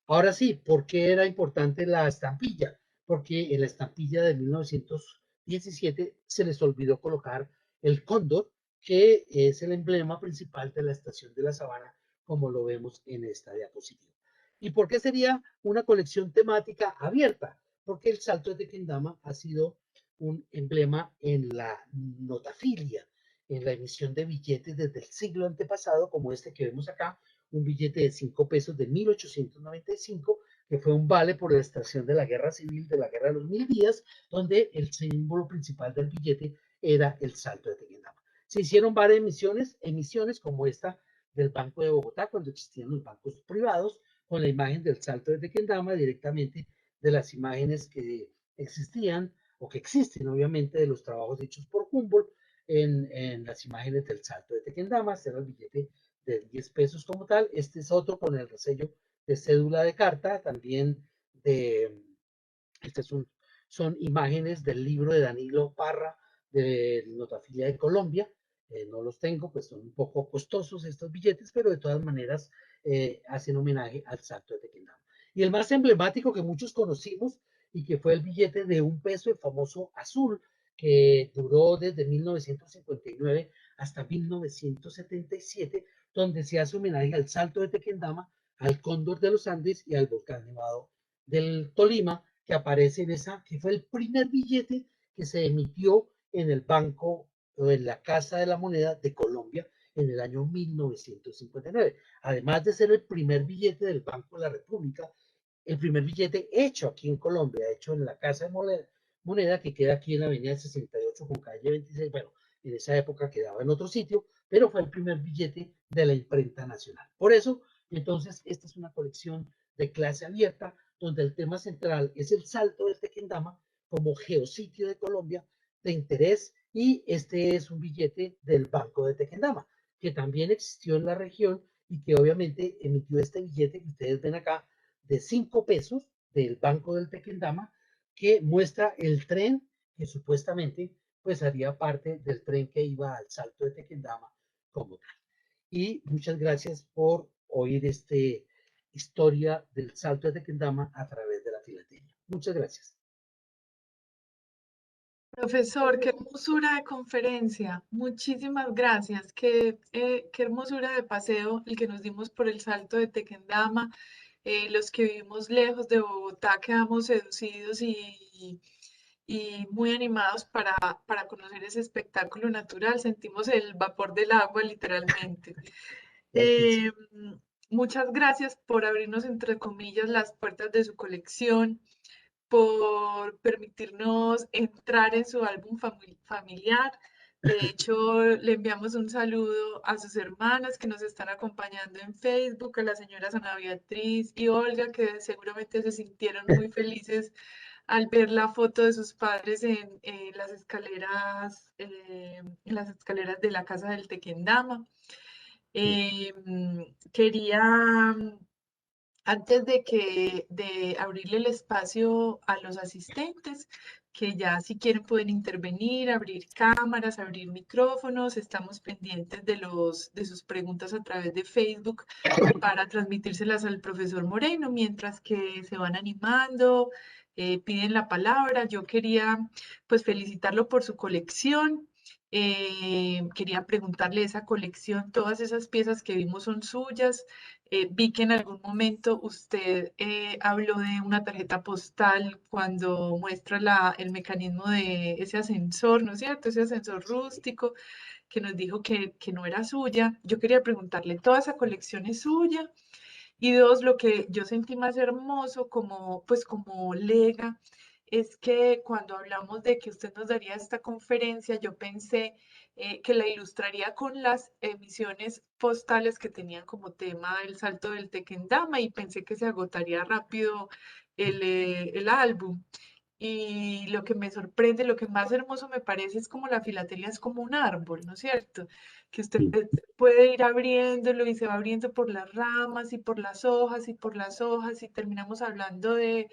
Ahora sí, ¿por qué era importante la estampilla? Porque en la estampilla de 1917 se les olvidó colocar el cóndor, que es el emblema principal de la estación de la Sabana, como lo vemos en esta diapositiva. ¿Y por qué sería una colección temática abierta? Porque el Salto de Tequendama ha sido un emblema en la notafilia, en la emisión de billetes desde el siglo antepasado, como este que vemos acá, un billete de 5 pesos de 1895, que fue un vale por la extracción de la guerra civil, de la guerra de los 1000 días, donde el símbolo principal del billete era el Salto de Tequendama. Se hicieron varias emisiones como esta del Banco de Bogotá, cuando existían los bancos privados, con la imagen del Salto de Tequendama, directamente de las imágenes que existían o que existen, obviamente, de los trabajos hechos por Humboldt en las imágenes del Salto de Tequendama. Este era el billete de 10 pesos como tal. Este es otro con el resello de cédula de carta, también de, este es son imágenes del libro de Danilo Parra de Notafilia de Colombia. No los tengo, pues son un poco costosos estos billetes, pero de todas maneras hacen homenaje al Salto de Tequendama. Y el más emblemático que muchos conocimos y que fue el billete de 1 peso, el famoso azul, que duró desde 1959 hasta 1977, donde se hace homenaje al Salto de Tequendama, al Cóndor de los Andes y al volcán Nevado del Tolima, que aparece en esa, que fue el primer billete que se emitió en el Banco o en la Casa de la Moneda de Colombia en el año 1959. Además de ser el primer billete del Banco de la República, el primer billete hecho aquí en Colombia, hecho en la Casa de Moneda, que queda aquí en la avenida 68 con calle 26, bueno, en esa época quedaba en otro sitio, pero fue el primer billete de la imprenta nacional. Por eso, entonces, esta es una colección de clase abierta, donde el tema central es el Salto del Tequendama como geositio de Colombia de interés, y este es un billete del Banco de Tequendama, que también existió en la región y que obviamente emitió este billete que ustedes ven acá de 5 pesos del Banco del Tequendama, que muestra el tren que supuestamente pues haría parte del tren que iba al Salto de Tequendama como tal. Y muchas gracias por oír esta historia del Salto de Tequendama a través de la filatelia. Muchas gracias. Profesor, qué hermosura de conferencia. Muchísimas gracias. Qué hermosura de paseo el que nos dimos por el Salto de Tequendama. Los que vivimos lejos de Bogotá quedamos seducidos y muy animados para conocer ese espectáculo natural. Sentimos el vapor del agua, literalmente. Gracias. Eh, Muchas gracias por abrirnos, entre comillas, las puertas de su colección, por permitirnos entrar en su álbum familiar. De hecho, le enviamos un saludo a sus hermanas que nos están acompañando en Facebook, a la señora Sana Beatriz y Olga, que seguramente se sintieron muy felices al ver la foto de sus padres en las escaleras de la casa del Tequendama. Sí. Quería antes de abrirle el espacio a los asistentes, que ya si quieren pueden intervenir, abrir cámaras, abrir micrófonos, estamos pendientes de sus preguntas a través de Facebook para transmitírselas al profesor Moreno, mientras que se van animando, piden la palabra. Yo quería pues felicitarlo por su colección. Quería preguntarle esa colección, todas esas piezas que vimos son suyas. Vi que en algún momento usted habló de una tarjeta postal cuando muestra el mecanismo de ese ascensor, ¿no es cierto? Ese ascensor rústico que nos dijo que no era suya. Yo quería preguntarle, ¿toda esa colección es suya? Y dos, lo que yo sentí más hermoso como, pues como lega, es que cuando hablamos de que usted nos daría esta conferencia, yo pensé que la ilustraría con las emisiones postales que tenían como tema el Salto del Tequendama y pensé que se agotaría rápido el álbum. Y lo que me sorprende, lo que más hermoso me parece es como la filatelia es como un árbol, ¿no es cierto? Que usted Sí. puede ir abriéndolo y se va abriendo por las ramas y por las hojas y por las hojas y terminamos hablando de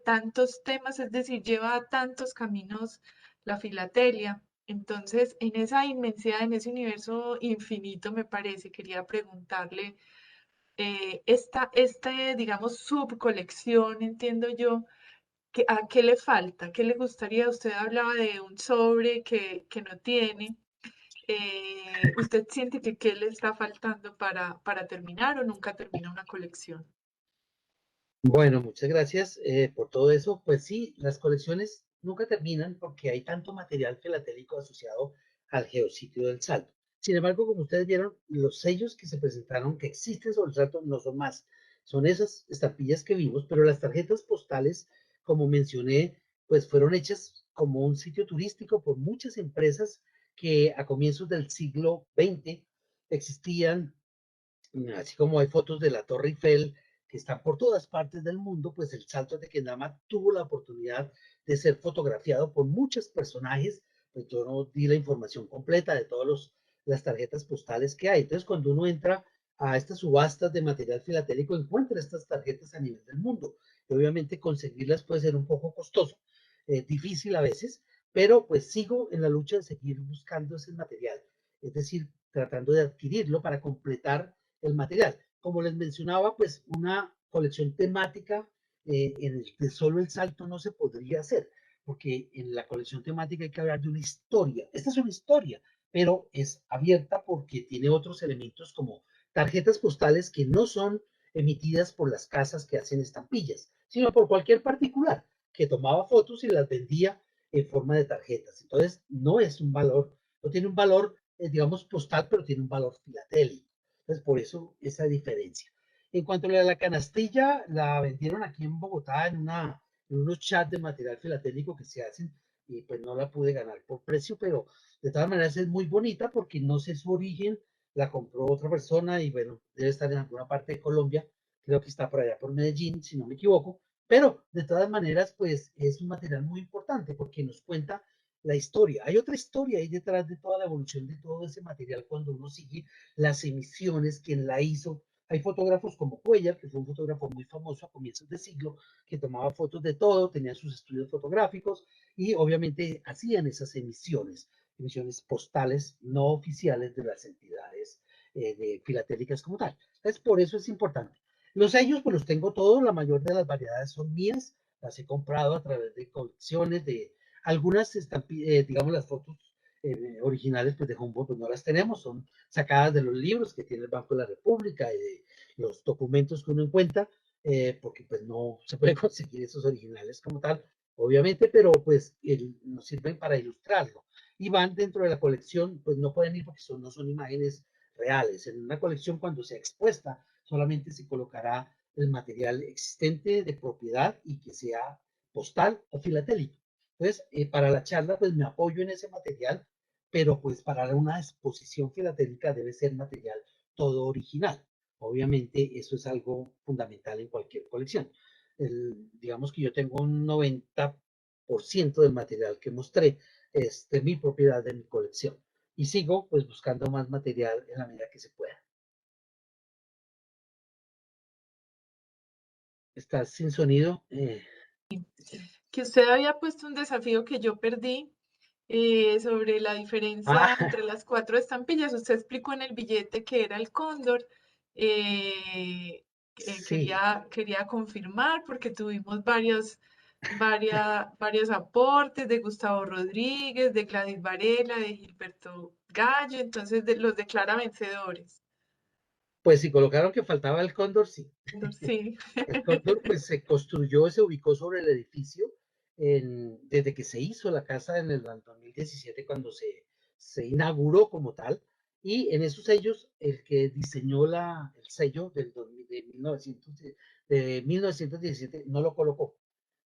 tantos temas, es decir, lleva a tantos caminos la filatelia. Entonces, en esa inmensidad, en ese universo infinito, me parece, quería preguntarle, digamos, subcolección, entiendo yo, ¿a qué le falta? ¿Qué le gustaría? Usted hablaba de un sobre que no tiene. ¿Usted siente que qué le está faltando para terminar o nunca termina una colección? Bueno, muchas gracias por todo eso. Pues sí, las colecciones nunca terminan porque hay tanto material filatélico asociado al geositio del Salto. Sin embargo, como ustedes vieron, los sellos que se presentaron, que existen sobre el Salto, no son más. Son esas estampillas que vimos, pero las tarjetas postales, como mencioné, pues fueron hechas como un sitio turístico por muchas empresas que a comienzos del siglo XX existían, así como hay fotos de la Torre Eiffel que están por todas partes del mundo, pues el Salto de Tequendama tuvo la oportunidad de ser fotografiado por muchos personajes. Pues yo no di la información completa de todas las tarjetas postales que hay. Entonces, cuando uno entra a estas subastas de material filatélico, encuentra estas tarjetas a nivel del mundo. Y obviamente conseguirlas puede ser un poco costoso, difícil a veces, pero pues sigo en la lucha de seguir buscando ese material, es decir, tratando de adquirirlo para completar el material. Como les mencionaba, pues una colección temática en el que solo el Salto no se podría hacer, porque en la colección temática hay que hablar de una historia. Esta es una historia, pero es abierta porque tiene otros elementos como tarjetas postales que no son emitidas por las casas que hacen estampillas, sino por cualquier particular que tomaba fotos y las vendía en forma de tarjetas. Entonces, no es un valor, no tiene un valor, digamos, postal, pero tiene un valor filatélico. Entonces, por eso esa diferencia. En cuanto a la canastilla, la vendieron aquí en Bogotá en unos chats de material filatélico que se hacen y pues no la pude ganar por precio, pero de todas maneras es muy bonita porque no sé su origen, la compró otra persona y bueno, debe estar en alguna parte de Colombia, creo que está por allá por Medellín, si no me equivoco, pero de todas maneras pues es un material muy importante porque nos cuenta la historia. Hay otra historia ahí detrás de toda la evolución de todo ese material cuando uno sigue las emisiones, quien la hizo, Hay fotógrafos como Cuellar, que fue un fotógrafo muy famoso a comienzos de siglo, que tomaba fotos de todo, tenía sus estudios fotográficos y obviamente hacían esas emisiones postales no oficiales de las entidades filatélicas como tal. Entonces, por eso es importante. Los sellos, pues los tengo todos, la mayor de las variedades son mías, las he comprado a través de colecciones, de algunas, digamos, las fotos originales pues, de Humboldt pues, no las tenemos, son sacadas de los libros que tiene el Banco de la República y de los documentos que uno encuentra, porque pues no se puede conseguir esos originales como tal, obviamente, pero pues nos sirven para ilustrarlo. Y van dentro de la colección, pues no pueden ir porque no son imágenes reales. En una colección cuando sea expuesta, solamente se colocará el material existente de propiedad y que sea postal o filatélico. Entonces, para la charla, pues me apoyo en ese material, pero pues para una exposición filatélica debe ser material todo original. Obviamente, eso es algo fundamental en cualquier colección. Digamos que yo tengo un 90% del material que mostré es de mi propiedad, de mi colección. Y sigo pues buscando más material en la medida que se pueda. ¿Estás sin sonido? Que usted había puesto un desafío que yo perdí sobre la diferencia Ah, entre las 4 estampillas. Usted explicó en el billete que era el cóndor. eh, sí. quería confirmar porque tuvimos varios aportes de Gustavo Rodríguez, de Gladys Varela, de Gilberto Gallo, entonces los declara vencedores. Pues si colocaron que faltaba el cóndor, sí. Sí. El cóndor pues se construyó, se ubicó sobre el edificio desde que se hizo la casa en el 2017 cuando se inauguró como tal. Y en esos sellos, el que diseñó el sello de 1917 no lo colocó.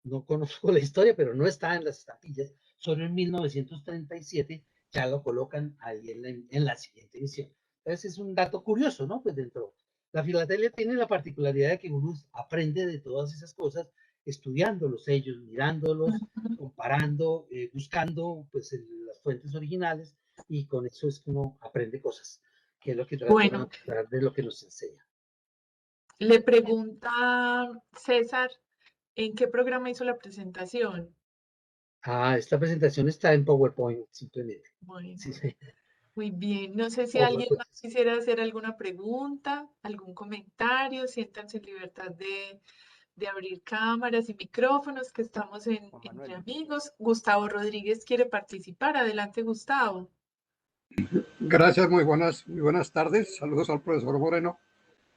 No conozco la historia, pero no está en las estampillas. Solo en 1937 ya lo colocan ahí en la siguiente edición. Entonces es un dato curioso, ¿no? Pues dentro, la filatelia tiene la particularidad de que uno aprende de todas esas cosas estudiando los sellos, mirándolos, comparando, buscando pues las fuentes originales y con eso es que uno aprende cosas, que es lo que trato de Bueno, mostrar de lo que nos enseña. le pregunta César, ¿en qué programa hizo la presentación? Ah, esta presentación está en PowerPoint simplemente. Bueno, Sí, sí. muy bien. No sé si O alguien más quisiera hacer alguna pregunta, algún comentario. Siéntanse en libertad de abrir cámaras y micrófonos, que estamos Juan entre Manuel. amigos. Gustavo Rodríguez quiere participar. Adelante, Gustavo. Gracias, muy buenas tardes. Saludos al profesor Moreno.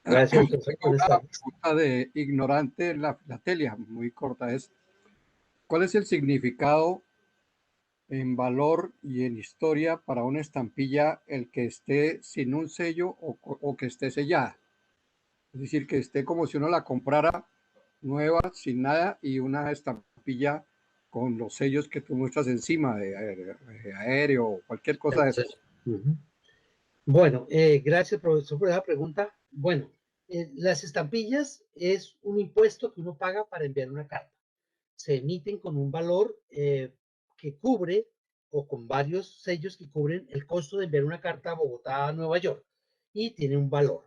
Gracias, profesor. Tengo Buenas una tardes. pregunta de ignorante en la filatelia, muy corta. ¿Cuál es el significado en valor y en historia para una estampilla el que esté sin un sello o que esté sellada? Es decir, que esté como si uno la comprara nueva, sin nada, y una estampilla con los sellos que tú muestras encima de aéreo o cualquier cosa de esas. Uh-huh. Bueno, gracias, profesor, por esa pregunta. Bueno, las estampillas es un impuesto que uno paga para enviar una carta. Se emiten con un valor que cubre o con varios sellos que cubren el costo de enviar una carta a Bogotá, a Nueva York, y tiene un valor.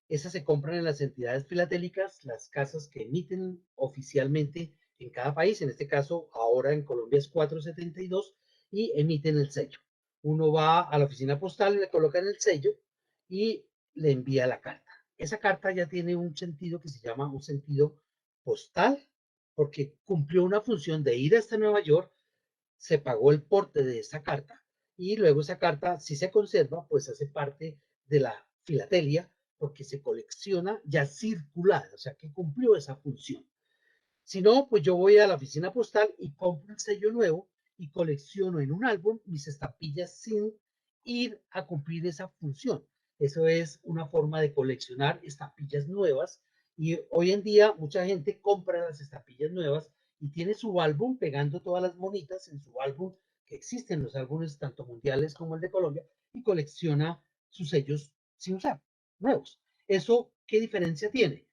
Esas se compran en las entidades filatélicas, las casas que emiten oficialmente en cada país. En este caso, ahora en Colombia es 472 y emiten el sello. Uno va a la oficina postal, le colocan el sello y le envía la carta. Esa carta ya tiene un sentido que se llama un sentido postal, porque cumplió una función de ir hasta Nueva York, se pagó el porte de esa carta y luego esa carta, si se conserva, pues hace parte de la filatelia porque se colecciona ya circulada, o sea que cumplió esa función. Si no, pues yo voy a la oficina postal y compro el sello nuevo y colecciono en un álbum mis estampillas sin ir a cumplir esa función. Eso es una forma de coleccionar estampillas nuevas y hoy en día mucha gente compra las estampillas nuevas y tiene su álbum pegando todas las monitas en su álbum, que existen los álbumes tanto mundiales como el de Colombia, y colecciona sus sellos sin usar, nuevos. ¿Eso qué diferencia tiene?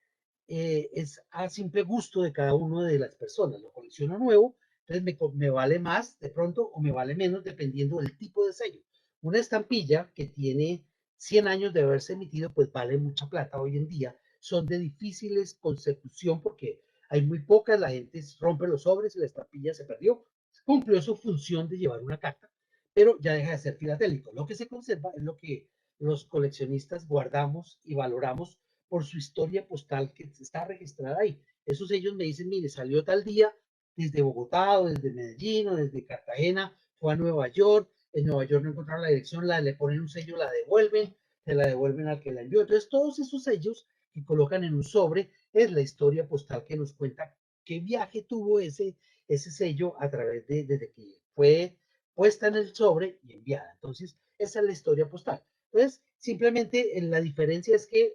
Es a simple gusto de cada uno de las personas. Lo colecciono nuevo, entonces me vale más de pronto o me vale menos dependiendo del tipo de sello. Una estampilla que tiene 100 años de haberse emitido, pues vale mucha plata hoy en día. Son de difíciles consecución porque hay muy pocas, la gente rompe los sobres y la estampilla se perdió. Cumplió su función de llevar una carta, pero ya deja de ser filatélico. Lo que se conserva es lo que los coleccionistas guardamos y valoramos por su historia postal que está registrada ahí. Esos sellos me dicen, mire, salió tal día desde Bogotá o desde Medellín o desde Cartagena, fue a Nueva York, en Nueva York no encontraron la dirección, le ponen un sello, la devuelven, se la devuelven al que la envió. Entonces, todos esos sellos que colocan en un sobre es la historia postal que nos cuenta qué viaje tuvo ese sello a través desde que fue puesta en el sobre y enviada. Entonces, esa es la historia postal. Entonces, simplemente la diferencia es que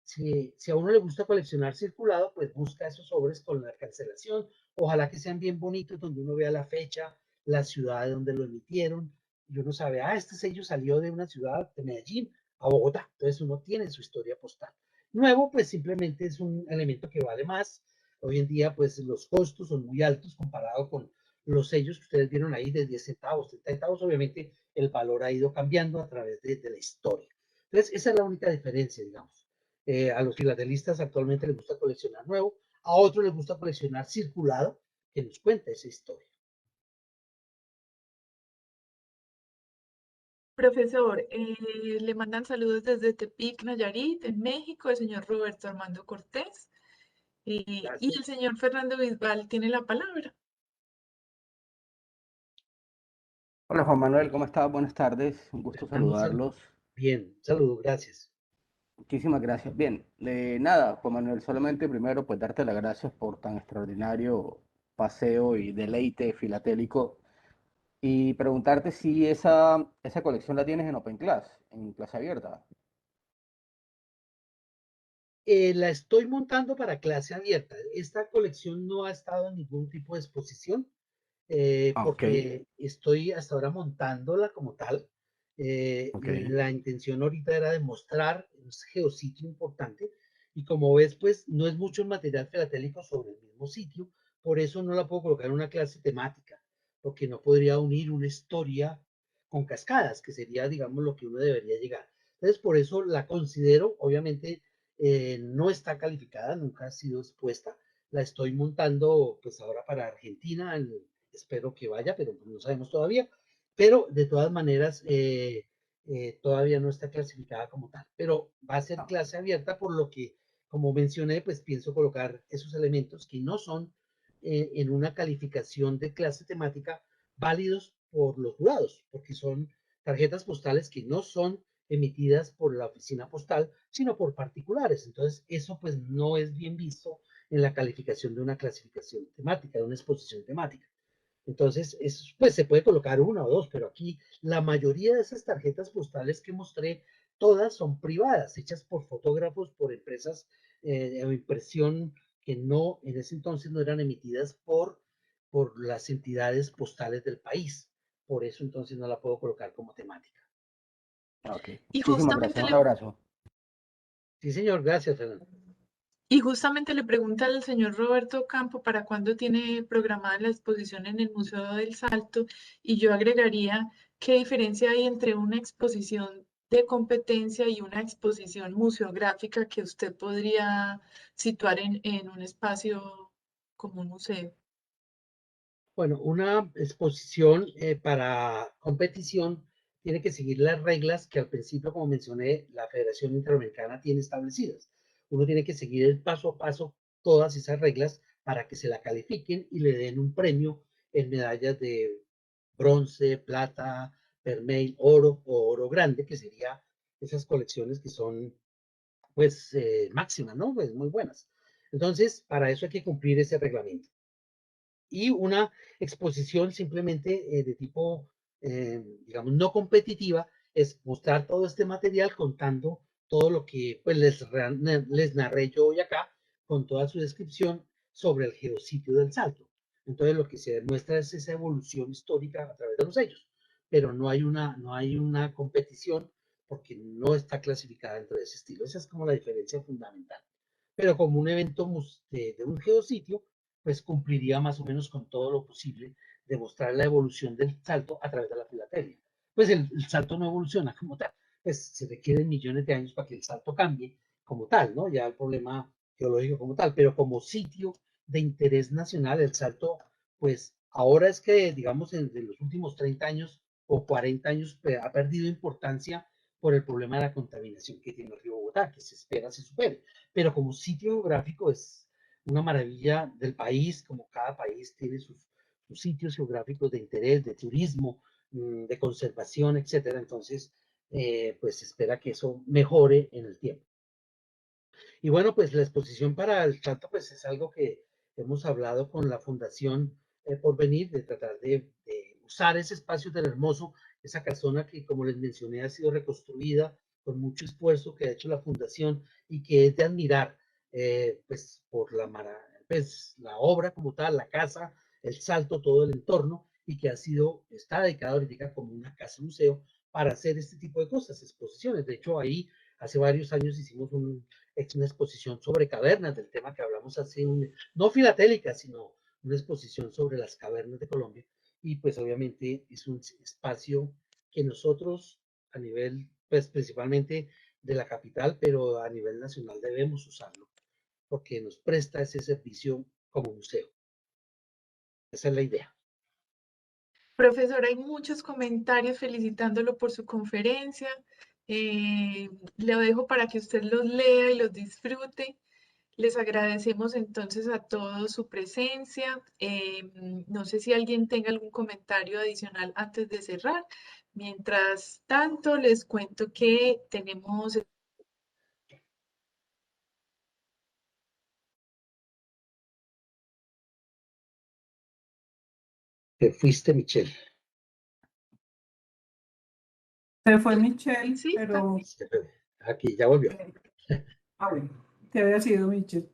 si a uno le gusta coleccionar circulado, pues busca esos sobres con la cancelación. Ojalá que sean bien bonitos, donde uno vea la fecha, la ciudad de donde lo emitieron, y uno sabe, este sello salió de una ciudad de Medellín a Bogotá. Entonces uno tiene su historia postal. Nuevo, pues simplemente es un elemento que vale más. Hoy en día, pues los costos son muy altos comparado con los sellos que ustedes vieron ahí de 10 centavos, 30 centavos. Obviamente el valor ha ido cambiando a través de la historia. Entonces esa es la única diferencia, digamos. A los filatelistas actualmente les gusta coleccionar nuevo, a otros les gusta coleccionar circulado, que nos cuenta esa historia. Profesor, le mandan saludos desde Tepic, Nayarit, en México, el señor Roberto Armando Cortés. Y el señor Fernando Bisbal tiene la palabra. Hola Juan Manuel, ¿cómo estás? Buenas tardes, un gusto saludarlos. Bien, saludos, gracias. Muchísimas gracias. Bien, nada, Juan Manuel, solamente primero pues darte las gracias por tan extraordinario paseo y deleite filatélico y preguntarte si esa colección la tienes en Open Class, en clase abierta. La estoy montando para clase abierta. Esta colección no ha estado en ningún tipo de exposición. Ok, Porque estoy hasta ahora montándola como tal. ok. La intención ahorita era demostrar un geositio importante y como ves, pues no es mucho material filatélico sobre el mismo sitio, por eso no la puedo colocar en una clase temática, porque no podría unir una historia con cascadas, que sería, digamos, lo que uno debería llegar. Entonces, por eso la considero, obviamente, no está calificada, nunca ha sido expuesta. La estoy montando, pues ahora para Argentina, espero que vaya, pero no sabemos todavía. Pero de todas maneras, todavía no está clasificada como tal. Pero va a ser clase abierta, por lo que, como mencioné, pues pienso colocar esos elementos que no son en una calificación de clase temática válidos por los jurados, porque son tarjetas postales que no son emitidas por la oficina postal, sino por particulares. Entonces, eso pues no es bien visto en la calificación de una clasificación temática, de una exposición temática. Entonces, pues se puede colocar una o dos, pero aquí la mayoría de esas tarjetas postales que mostré, todas son privadas, hechas por fotógrafos, por empresas de impresión que no, en ese entonces no eran emitidas por las entidades postales del país. Por eso entonces no la puedo colocar como temática. Ok, Y muchísimas justamente gracias, un le, abrazo. Sí, señor, gracias, Fernando. y justamente le pregunta al señor Roberto Campo para cuándo tiene programada la exposición en el Museo del Salto, y yo agregaría qué diferencia hay entre una exposición de competencia y una exposición museográfica que usted podría situar en un espacio como un museo. Bueno, una exposición para competición tiene que seguir las reglas que al principio, como mencioné, la Federación Interamericana tiene establecidas. Uno tiene que seguir el paso a paso todas esas reglas para que se la califiquen y le den un premio en medallas de bronce, plata, vermel, oro o oro grande, que sería esas colecciones que son pues máximas, ¿no? Pues muy buenas. Entonces, para eso hay que cumplir ese reglamento. Y una exposición simplemente de tipo, digamos, no competitiva, es mostrar todo este material contando todo lo que pues, les narré yo hoy acá, con toda su descripción sobre el geositio del Salto. Entonces lo que se demuestra es esa evolución histórica a través de los sellos, pero no hay una competición porque no está clasificada dentro de ese estilo. Esa es como la diferencia fundamental. Pero como un evento de un geositio, pues cumpliría más o menos con todo lo posible de mostrar la evolución del salto a través de la filatelia. Pues el salto no evoluciona como tal, pues se requieren millones de años para que el Salto cambie como tal, ¿no? Ya el problema geológico como tal, pero como sitio de interés nacional, el Salto, pues ahora es que, digamos, en los últimos 30 años o 40 años ha perdido importancia por el problema de la contaminación que tiene el río Bogotá, que se espera se supere, pero como sitio geográfico es una maravilla del país, como cada país tiene sus sitios geográficos de interés, de turismo, de conservación, etcétera. Entonces, pues se espera que eso mejore en el tiempo. Y bueno, pues la exposición para el Salto, pues es algo que hemos hablado con la Fundación Porvenir, de tratar de usar ese espacio tan hermoso, esa casona que, como les mencioné, ha sido reconstruida con mucho esfuerzo que ha hecho la Fundación y que es de admirar, pues por pues, la obra como tal, la casa, el Salto, todo el entorno, y que está dedicada ahorita como una casa museo para hacer este tipo de cosas, exposiciones. De hecho, ahí hace varios años hicimos una exposición sobre cavernas, del tema que hablamos no filatélica, sino una exposición sobre las cavernas de Colombia. Y pues obviamente es un espacio que nosotros a nivel, pues principalmente de la capital, pero a nivel nacional debemos usarlo, porque nos presta ese servicio como museo. Esa es la idea. Profesor, hay muchos comentarios felicitándolo por su conferencia. Le dejo para que usted los lea y los disfrute. Les agradecemos entonces a todos su presencia. No sé si alguien tenga algún comentario adicional antes de cerrar. Mientras tanto, les cuento que tenemos... Te fuiste, Michelle. Se fue Michelle, Sí, pero Aquí, ya volvió. bueno, que había sido Michelle.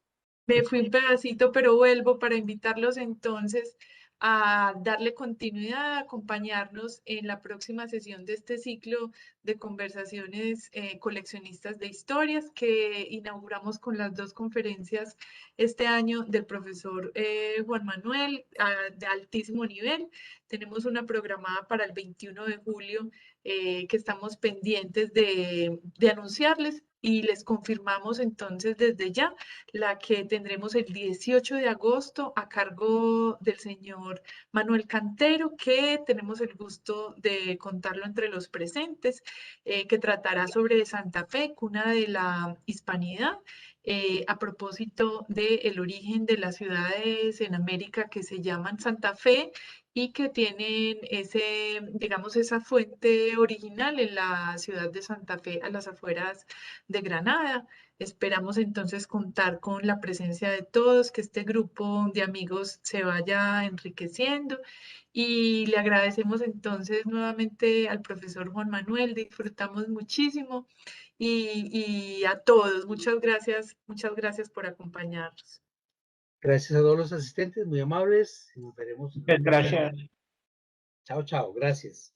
me fui un pedacito, pero vuelvo para invitarlos entonces a darle continuidad, a acompañarnos en la próxima sesión de este ciclo de conversaciones coleccionistas de historias que inauguramos con las dos conferencias este año del profesor Juan Manuel de altísimo nivel. Tenemos una programada para el 21 de julio que estamos pendientes de anunciarles y les confirmamos entonces desde ya la que tendremos el 18 de agosto a cargo del señor Manuel Cantero, que tenemos el gusto de contarlo entre los presentes, que tratará sobre Santa Fe, cuna de la hispanidad, a propósito del origen de las ciudades en América que se llaman Santa Fe y que tienen digamos, esa fuente original en la ciudad de Santa Fe, a las afueras de Granada. Esperamos entonces contar con la presencia de todos, que este grupo de amigos se vaya enriqueciendo y le agradecemos entonces nuevamente al profesor Juan Manuel, disfrutamos muchísimo y a todos, muchas gracias por acompañarnos. Gracias a todos los asistentes, muy amables. Nos veremos. Muchas gracias. Chao, chao. Gracias.